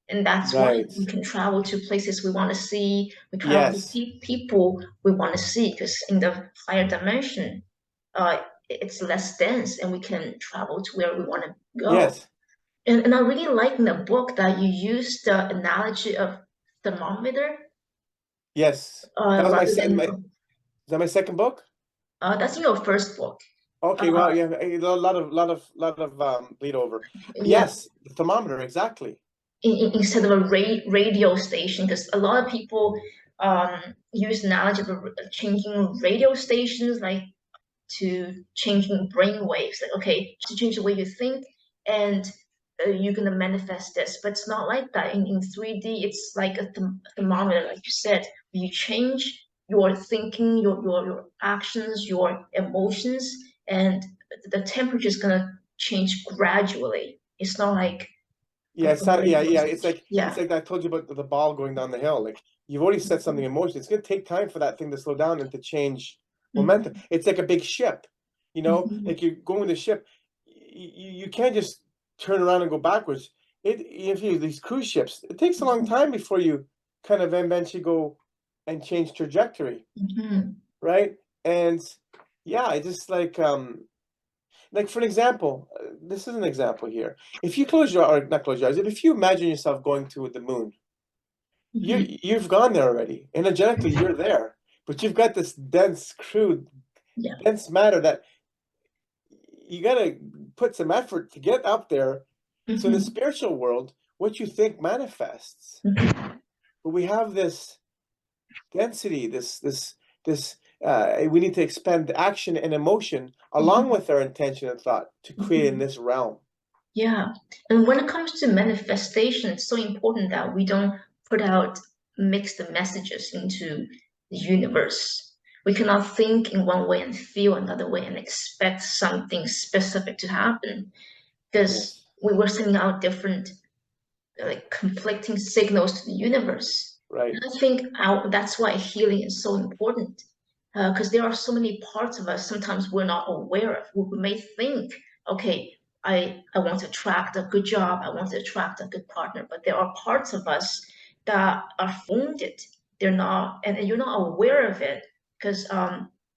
And that's why Right. we can travel to places we want to see. We travel to Yes. people we want to see, because in the higher dimension, it's less dense and we can travel to where we want to go. Yes. And I really like in the book that you use the analogy of thermometer Yes. That was rather than is that my second book? that's in your first book. Okay, Uh, well, yeah, a lot of bleed over. yeah, Yes, the thermometer, exactly. instead of a radio station, because a lot of people use analogy of changing radio stations, like to changing brain waves. Like, okay, to change the way you think, and you're gonna manifest this. But it's not like that. In 3D, it's like a thermometer, like you said. You change your thinking, your actions, your emotions, and the temperature is gonna change gradually. It's not like Yeah, it's not, yeah, radio yeah. station. It's Yeah. like I told you about the ball going down the hill. Like you've already set something in motion. It's gonna take time for that thing to slow down and to change momentum. Mhm. It's like a big ship, Mhm. like you're going with the ship. You can't just turn around and go backwards. If you these cruise ships, it takes a long time before you kind of eventually go and change trajectory, Mhm. right? And yeah, I just like for an example, this is an example here. If you close your or not close your eyes, if you imagine yourself going to the moon, Mhm. you've gone there already. Energetically, you're there, but you've got this dense, crude, Yeah. dense matter that you got to put some effort to get up there. So in the Mhm. spiritual world, what you think manifests. Mhm. But we have this density, this. We need to expend action and emotion along Mhm. with our intention and thought to create in Mhm. this realm. Yeah. And when it comes to manifestation, it's so important that we don't put out mixed messages into the universe. We cannot think in one way and feel another way and expect something specific to happen, because Yes. we were sending out different, like, conflicting signals to the universe. Right. And I think that's why healing is so important, because there are so many parts of us sometimes we're not aware of. We may think, okay, I want to attract a good job, I want to attract a good partner, but there are parts of us that are wounded. They're not, and you're not aware of it, because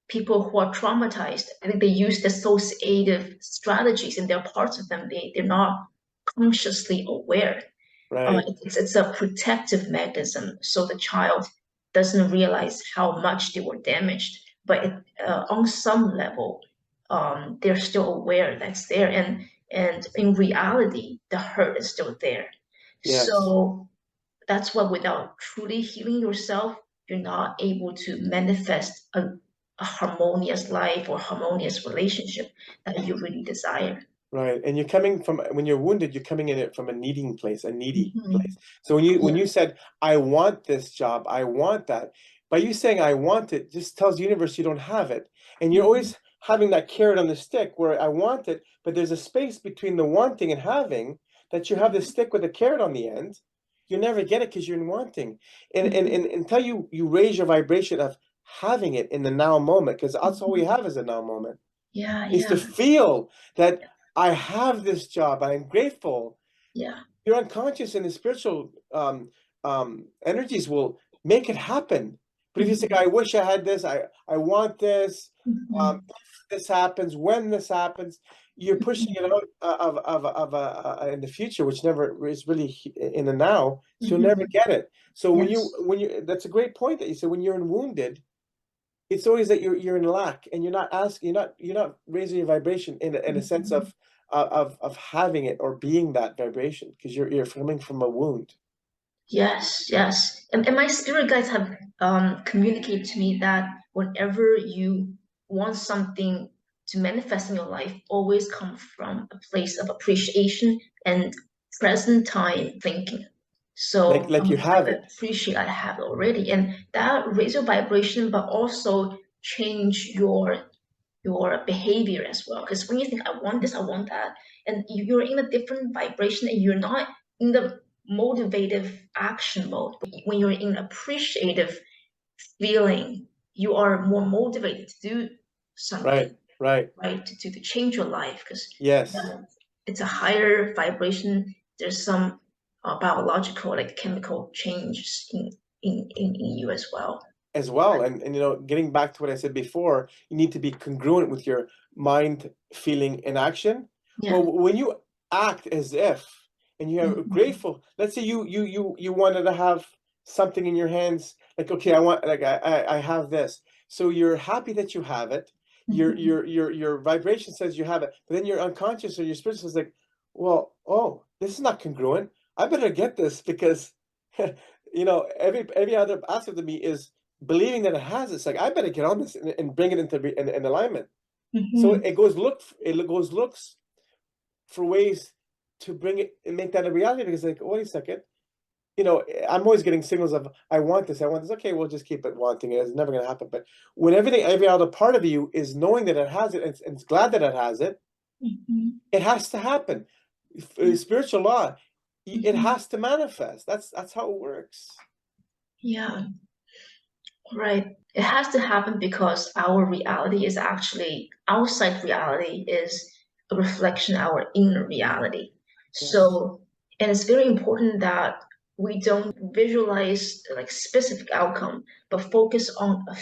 people who are traumatized, I think they use dissociative strategies, and there are parts of them they're not consciously aware. Right. It's a protective mechanism, so the child doesn't realize how much they were damaged, but on some level, they're still aware that's there, and in reality, the hurt is still there. Yes. So that's why without truly healing yourself, you're not able to manifest a harmonious life or harmonious relationship that you really desire. Right. And you're coming from when you're wounded, you're coming in it from a needing place, a needy place. Mhm. So when Yeah. you said, I want this job, I want that, by you saying I want it, just tells the universe you don't have it. And you're Mhm. always having that carrot on the stick where I want it, but there's a space between the wanting and having that you have the stick with a carrot on the end. You never get it because you're in wanting. And Mhm. until you raise your vibration of having it in the now moment, because that's all we Mhm. have is a now moment, Yeah, is to yeah, feel that I have this job. I'm grateful. yeah. Your unconscious and the spiritual energies will make it happen. But if you say, Mhm. I wish I had this, I want this, Mhm. if this happens, when this happens, you're pushing Mhm. it out in the future, which never is really in the now. So you'll never Mhm. get it. So Yes. when you that's a great point that you said when you're in wounded, it's always that you're in lack and you're not asking, you're not raising your vibration in a sense Mhm. of having it or being that vibration because you're coming from a wound. Yes, yes. And my spirit guides have communicated to me that whenever you want something to manifest in your life, always come from a place of appreciation and present time thinking. So Like you I have it. appreciate I have it already, and that raises your vibration, but also change your behavior as well. Because when you think, I want this, I want that, and you're in a different vibration and you're not in the motivative action mode. When you're in appreciative feeling, you are more motivated to do something, Right, right. right? To change your life because Yes. it's a higher vibration. There's some biological, like chemical changes in you as well. As well. And you know, getting back to what I said before, you need to be congruent with your mind, feeling, and action. Yeah. Well, when you act as if, and you are Mhm. grateful, let's say you wanted to have something in your hands, like, okay, I have this. So you're happy that you have it. Mhm. Your vibration says you have it, but then your unconscious or your spirit says like, well, oh, this is not congruent. I better get this because you know, every other aspect of me is believing that it has. It's like I better get on this and bring it into in alignment. So Mhm. it goes looks for ways to bring it and make that a reality because like, wait a second, you know, I'm always getting signals of I want this, I want this. Okay, we'll just keep it wanting it. It's never going to happen. But when every other part of you is knowing that it has it and it's glad that it has it, Mhm. it has to happen. Yeah. Spiritual law, it Mhm. has to manifest. That's how it works. Yeah. Right. It has to happen because our reality is actually outside reality is a reflection of our inner reality. Yes. So, and it's very important that we don't visualize like specific outcome, but focus on a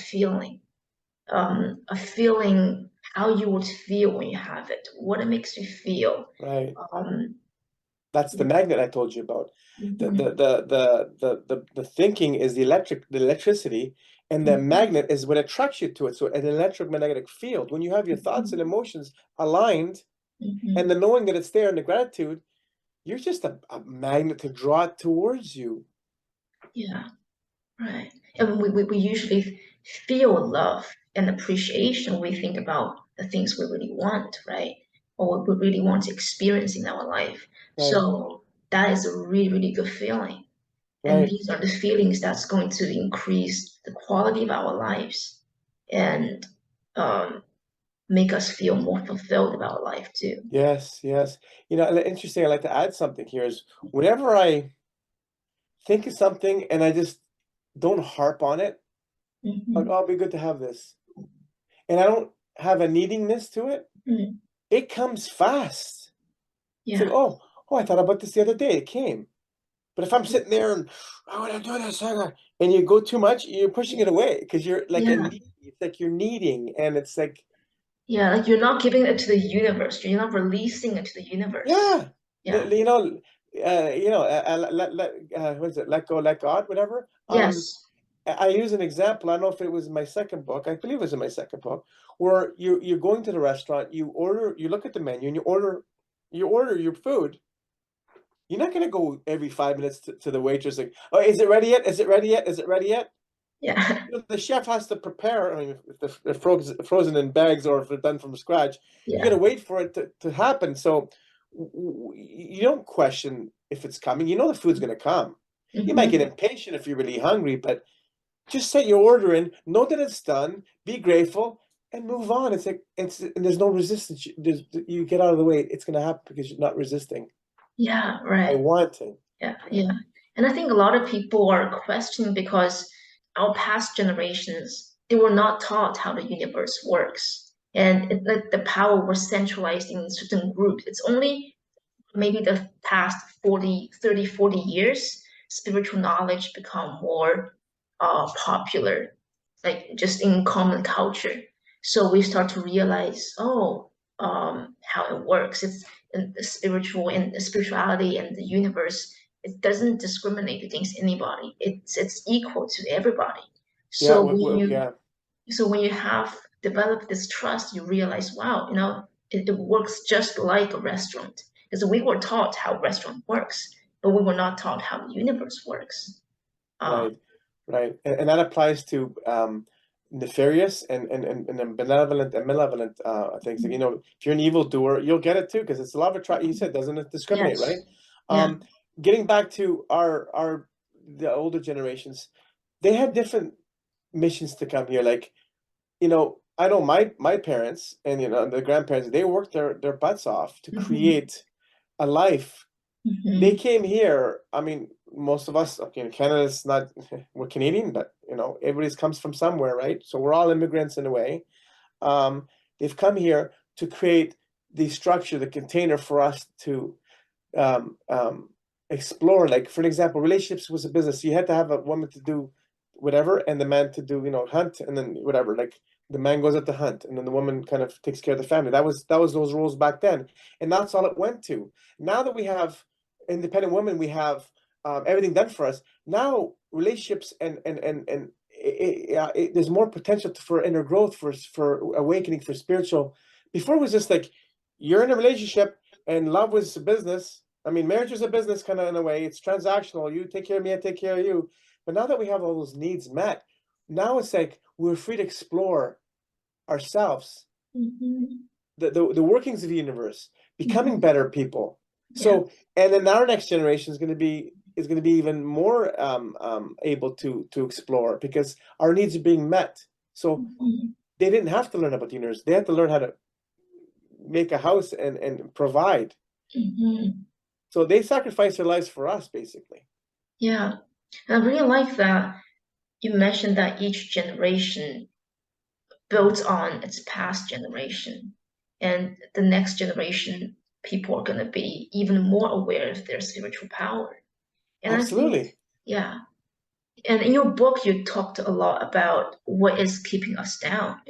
feeling how you would feel when you have it, what it makes you feel. Right. Um, That's the magnet I told you about. mhm, The thinking is the electricity, and the mhm, magnet is what attracts you to it. So an electromagnetic field. When you have your thoughts and mhm, emotions aligned, and mhm. the knowing that it's there and the gratitude, you're just a magnet to draw it towards you. Yeah. Right. And we usually feel love and appreciation when we think about the things we really want, right? Or what we really want to experience in our life. Right, So that is a really, really good feeling. And right. these are the feelings that's going to increase the quality of our lives and um, make us feel more fulfilled about life too. Yes, yes. You know, interesting. I'd like to add something here is whenever I think of something and I just don't harp on it, like, Hmm. oh, it'd be good to have this. And I don't have a neediness to it, Mm. it comes fast. It's like, Yeah. oh, I thought about this the other day. It came. But if I'm sitting there and I want to do this, and you go too much, you're pushing it away because you're like a Yeah. need. It's like you're needing, and it's like, Yeah. Like you're not giving it to the universe. You're not releasing it to the universe. yeah, Yeah. what is it? Let go, let God, whatever. Yes. I use an example. I don't know if it was in my second book. I believe it was in my second book, where you're going to the restaurant, you look at the menu, and you order your food. You're not gonna go every 5 minutes to the waitress like, oh, is it ready yet? Is it ready yet? Is it ready yet? Yeah. You know, the chef has to prepare. I mean, if they're frozen in bags or if they're done from scratch, you got Yeah. to wait for it to happen. So you don't question if it's coming. You know the food's going to come. You might get Hmm. impatient if you're really hungry, but just set your order in, know that it's done, be grateful, and move on. It's like and there's no resistance. You get out of the way. It's going to happen because you're not resisting Yeah, by right. wanting. Yeah, Yeah, yeah. And I think a lot of people are questioning because our past generations, they were not taught how the universe works. And like the power was centralized in certain groups. It's only maybe the past 40, 30, 40 years, spiritual knowledge become more popular, like just in common culture. So we start to realize, oh, how it works. It's in the spiritual and the spirituality and the universe. It doesn't discriminate against anybody. It's equal to everybody. yeah, So yeah. when you have developed this trust, you realize, wow, it works just like a restaurant. Because we were taught how restaurant works, but we were not taught how the universe works. Um, Right, right. And that applies to nefarious and benevolent and malevolent things. You know, if you're an evildoer, you'll get it too, because it's a lot of attract. You said, doesn't it discriminate, right? yes, yeah, Um, Getting back to our the older generations, they had different missions to come here. Like I know my parents and the grandparents, they worked their butts off to Hmm. create a life. They Hmm. came here. I mean, most of us, okay, in Canada's not, we're Canadian, but everybody's comes from somewhere, right? So we're all immigrants in a way. Um, they've come here to create the structure, the container for us to um, um, explore. Like, for an example, relationships was a business. You had to have a woman to do whatever, and the man to do, hunt, and then whatever. Like the man goes out to hunt, and then the woman kind of takes care of the family. That was those roles back then, and that's all it went to. Now that we have independent women, we have everything done for us. Now relationships and there's more potential for inner growth, for awakening, for spiritual. Before it was just like you're in a relationship and love was a business. I mean, marriage is a business kind of in a way. It's transactional. You take care of me, I take care of you. But now that we have all those needs met, now it's like we're free to explore ourselves, Hmm. the workings of the universe, becoming Hmm. better people. Yeah. So, and then our next generation is going to be even more able to explore because our needs are being met. So Hmm. they didn't have to learn about the universe. They had to learn how to make a house and provide. Hmm. So they sacrificed their lives for us, basically. Yeah. I really like that you mentioned that each generation builds on its past generation, and the next generation, people are going to be even more aware of their spiritual power. And I think, Absolutely. yeah. And in your book, you talked a lot about what is keeping us down,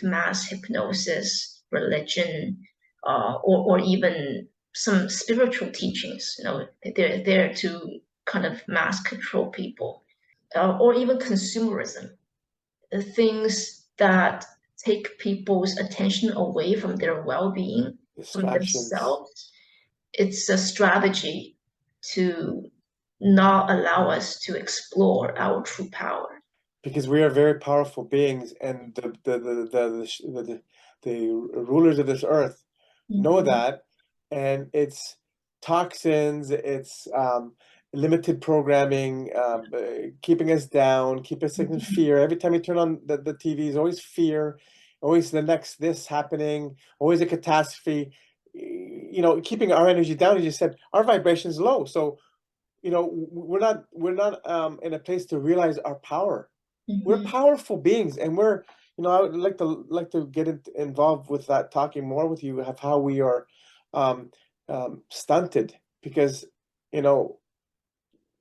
mass hypnosis, religion, or even some spiritual teachings. They're there to kind of mass control people, or even consumerism, things that take people's attention away from their well-being, from Distractions. themselves. It's a strategy to not allow us to explore our true power. Because we are very powerful beings, and the rulers of this earth know Mhm. that, and it's toxins, it's limited programming, keeping us down, keep us in Mhm. fear. Every time you turn on the TV, is always fear, always the next this happening, always a catastrophe. Keeping our energy down, as you said, our vibration is low. So we're not in a place to realize our power. We're Mhm. powerful beings, and I would like to get involved with that, talking more with you of how we are um, stunted, because you know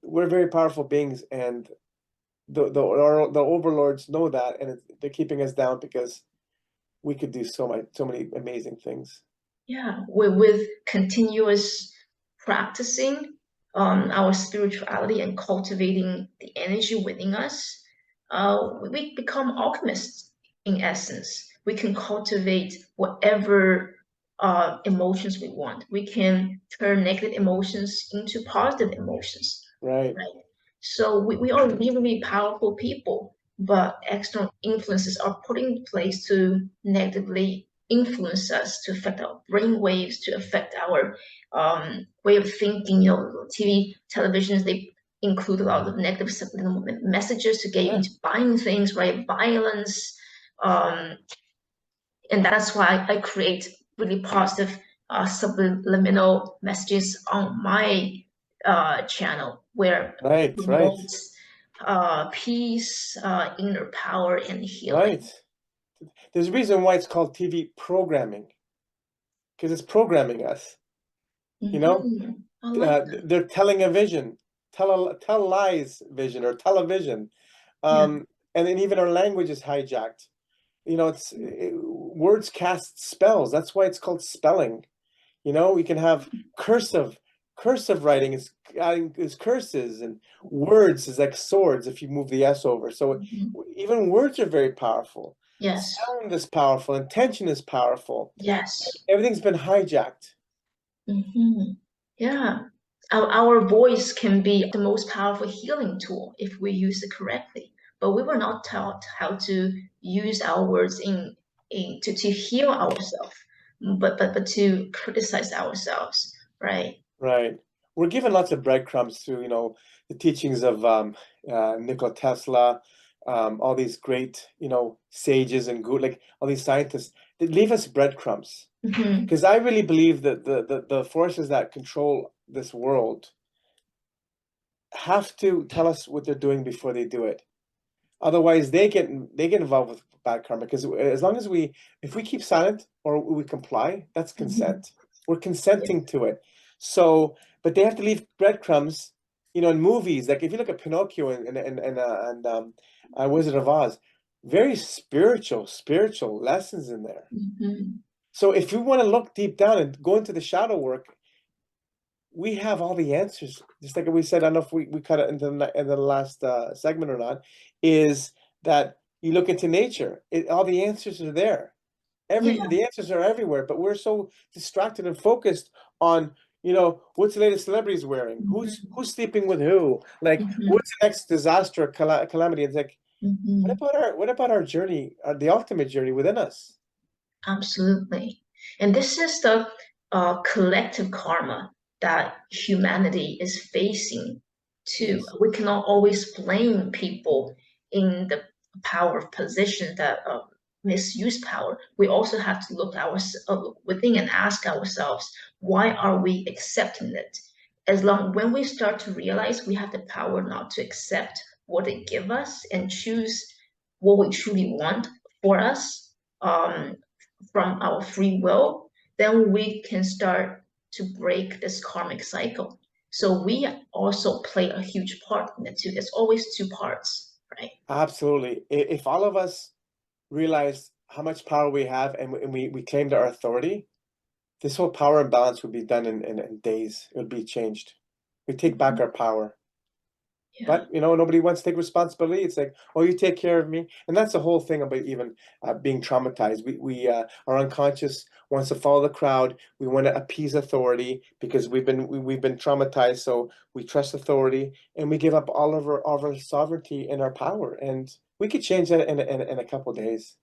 we're very powerful beings, and the overlords know that, and they're keeping us down because we could do so many amazing things. Yeah, with continuous practicing our spirituality and cultivating the energy within us, we become alchemists in essence. We can cultivate whatever emotions we want. We can turn negative emotions into positive emotions, Right, right? So we are really, really powerful people, but external influences are put in place to negatively influence us, to affect our brain waves, to affect our way of thinking. TV, televisions, they include a lot of negative subliminal messages to get you yeah, into buying things, right? Violence. Um, and that's why I create really positive subliminal messages on my channel where right, right, promotes peace, inner power, and right. healing. There's a reason why it's called TV programming, because it's programming us. You know, I like that. they're telling a vision, tell lies vision, or television, Yeah. um, and then even our language is hijacked. Words cast spells. That's why it's called spelling. We can have cursive. Cursive writing is curses, and words is like swords if you move the S over. So Mhm. even words are very powerful. Yes. Sound is powerful. Intention is powerful. Yes. Everything's been hijacked. Hmm. Yeah. Our voice can be the most powerful healing tool if we use it correctly. But we were not taught how to use our words to heal ourselves, but to criticize ourselves, right? Right. We're given lots of breadcrumbs through, the teachings of Nikola Tesla, all these great, sages and good, like all these scientists, they leave us breadcrumbs. Mm-hmm. Because I really believe that the forces that control this world have to tell us what they're doing before they do it. Otherwise, they get involved with bad karma. Because as long as if we keep silent or we comply, that's Mm-hmm. consent. We're Yeah. consenting to it. So, but they have to leave breadcrumbs. In movies, like if you look at Pinocchio and Wizard of Oz, very spiritual lessons in there. Mm-hmm. So if we want to look deep down and go into the shadow work, we have all the answers. Just like we said, I don't know if we cut it in the last segment or not, is that you look into nature, all the answers are there. Yeah. The answers are everywhere, but we're so distracted and focused on, what's the latest celebrities wearing? Who's Mm-hmm. who's sleeping with who? Like, Mm-hmm. what's the next disaster, calamity? It's like, Mm-hmm. what about our journey, the ultimate journey within us? Absolutely. And this is the collective karma that humanity is facing too. Yes, We cannot always blame people in the power of position that misuse power. We also have to look within and ask ourselves, why are we accepting it? When we start to realize we have the power not to accept what they give us and choose what we truly want for us, from our free will, then we can start to break this karmic cycle. So we also play a huge part in it too. There's always two parts, right? absolutely. If all of us realize how much power we have and we claimed our authority, this whole power imbalance would be done in days. It would be changed. We take back Mhm. our power. Yeah. But nobody wants to take responsibility. It's like, oh, you take care of me, and that's the whole thing about even being traumatized. Our unconscious wants to follow the crowd. We want to appease authority because we've been traumatized. So we trust authority, and we give up all of our sovereignty and our power. And we could change that in a couple of days,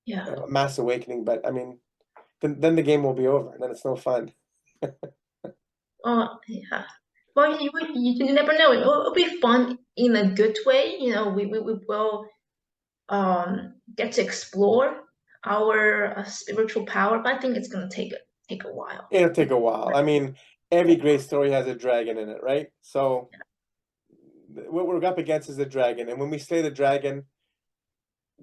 Yeah. mass awakening. But I mean, then the game will be over, and then it's no fun. Oh, yeah. Well, you never know. It'll be fun in a good way. We will get to explore our spiritual power, but I think it's gonna take a while. It'll take a while. I mean, every great story has a dragon in it, right? So what we're up against is the dragon, and when we slay the dragon,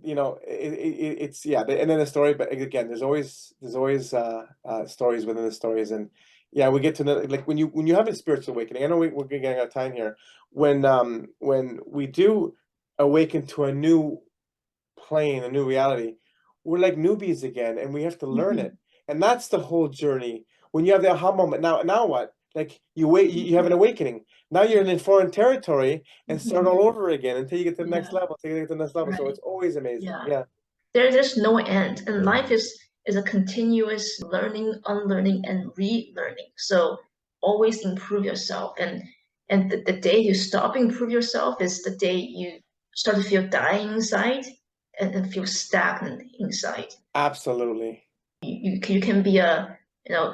it's yeah, and then the story. But again, there's always stories within the stories, and yeah, we get to know, like when you have a spiritual awakening. I know we're getting out of time here. When we do awaken to a new plane, a new reality, we're like newbies again, and we have to learn Mhm. it. And that's the whole journey. When you have the aha moment, now what? Like you have an awakening. Now you're in foreign territory and start Mhm. all over again until you get to the next Yeah, level, until you get to the next level. So right. it's always amazing. Yeah. Yeah, There's no end, and life is a continuous learning, unlearning, and relearning. So always improve yourself, and the day you stop improve yourself is the day you start to feel dying inside and feel stagnant inside. absolutely. You can be a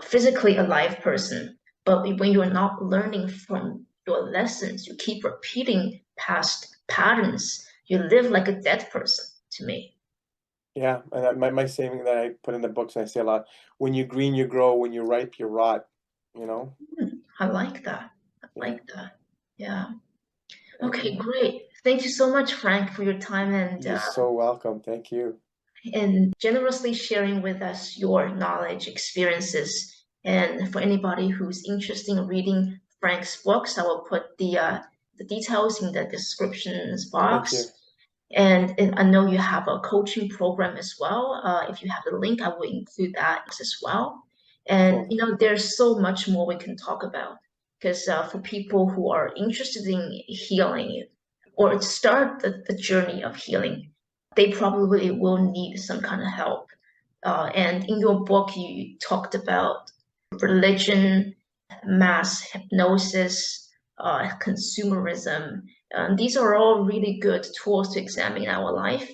physically alive person, but when you're not learning from your lessons, you keep repeating past patterns. You live like a dead person to me. Yeah, and my saying that I put in the books and I say a lot: when you green, you grow. When you ripe, you rot. You know. I like that. I Yeah. like that. Yeah. Okay, And great. Thank you so much, Frank, for your time you're so welcome. Thank you. and generously sharing with us your knowledge, experiences. And for anybody who's interested in reading Frank's books, I will put the details in the descriptions Thank you. box. And I know you have a coaching program as well. If you have the link, I will include that as well. And Cool. there's so much more we can talk about because for people who are interested in healing or start the journey of healing, they probably will need some kind of help. And in your book, you talked about religion, mass hypnosis, consumerism. These are all really good tools to examine our life,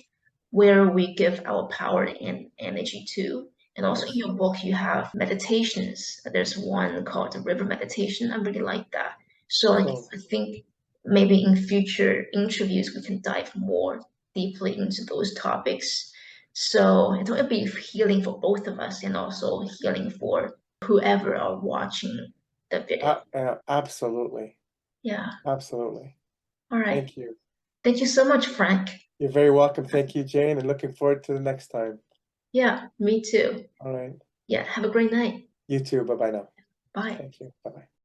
where we give our power and energy to. And also in Yes. your book, you have meditations. There's one called the river meditation. I really like that. So Cool. I think maybe in future interviews we can dive more deeply into those topics. So I think it'll be healing for both of us and also healing for whoever are watching the video. Absolutely. Yeah. Absolutely. All right. Thank you. Thank you so much, Frank. You're very welcome. Thank you, Jane, and looking forward to the next time. Yeah, me too. All right. Yeah, have a great night. You too. Bye-bye now. Bye. Thank you. Bye-bye.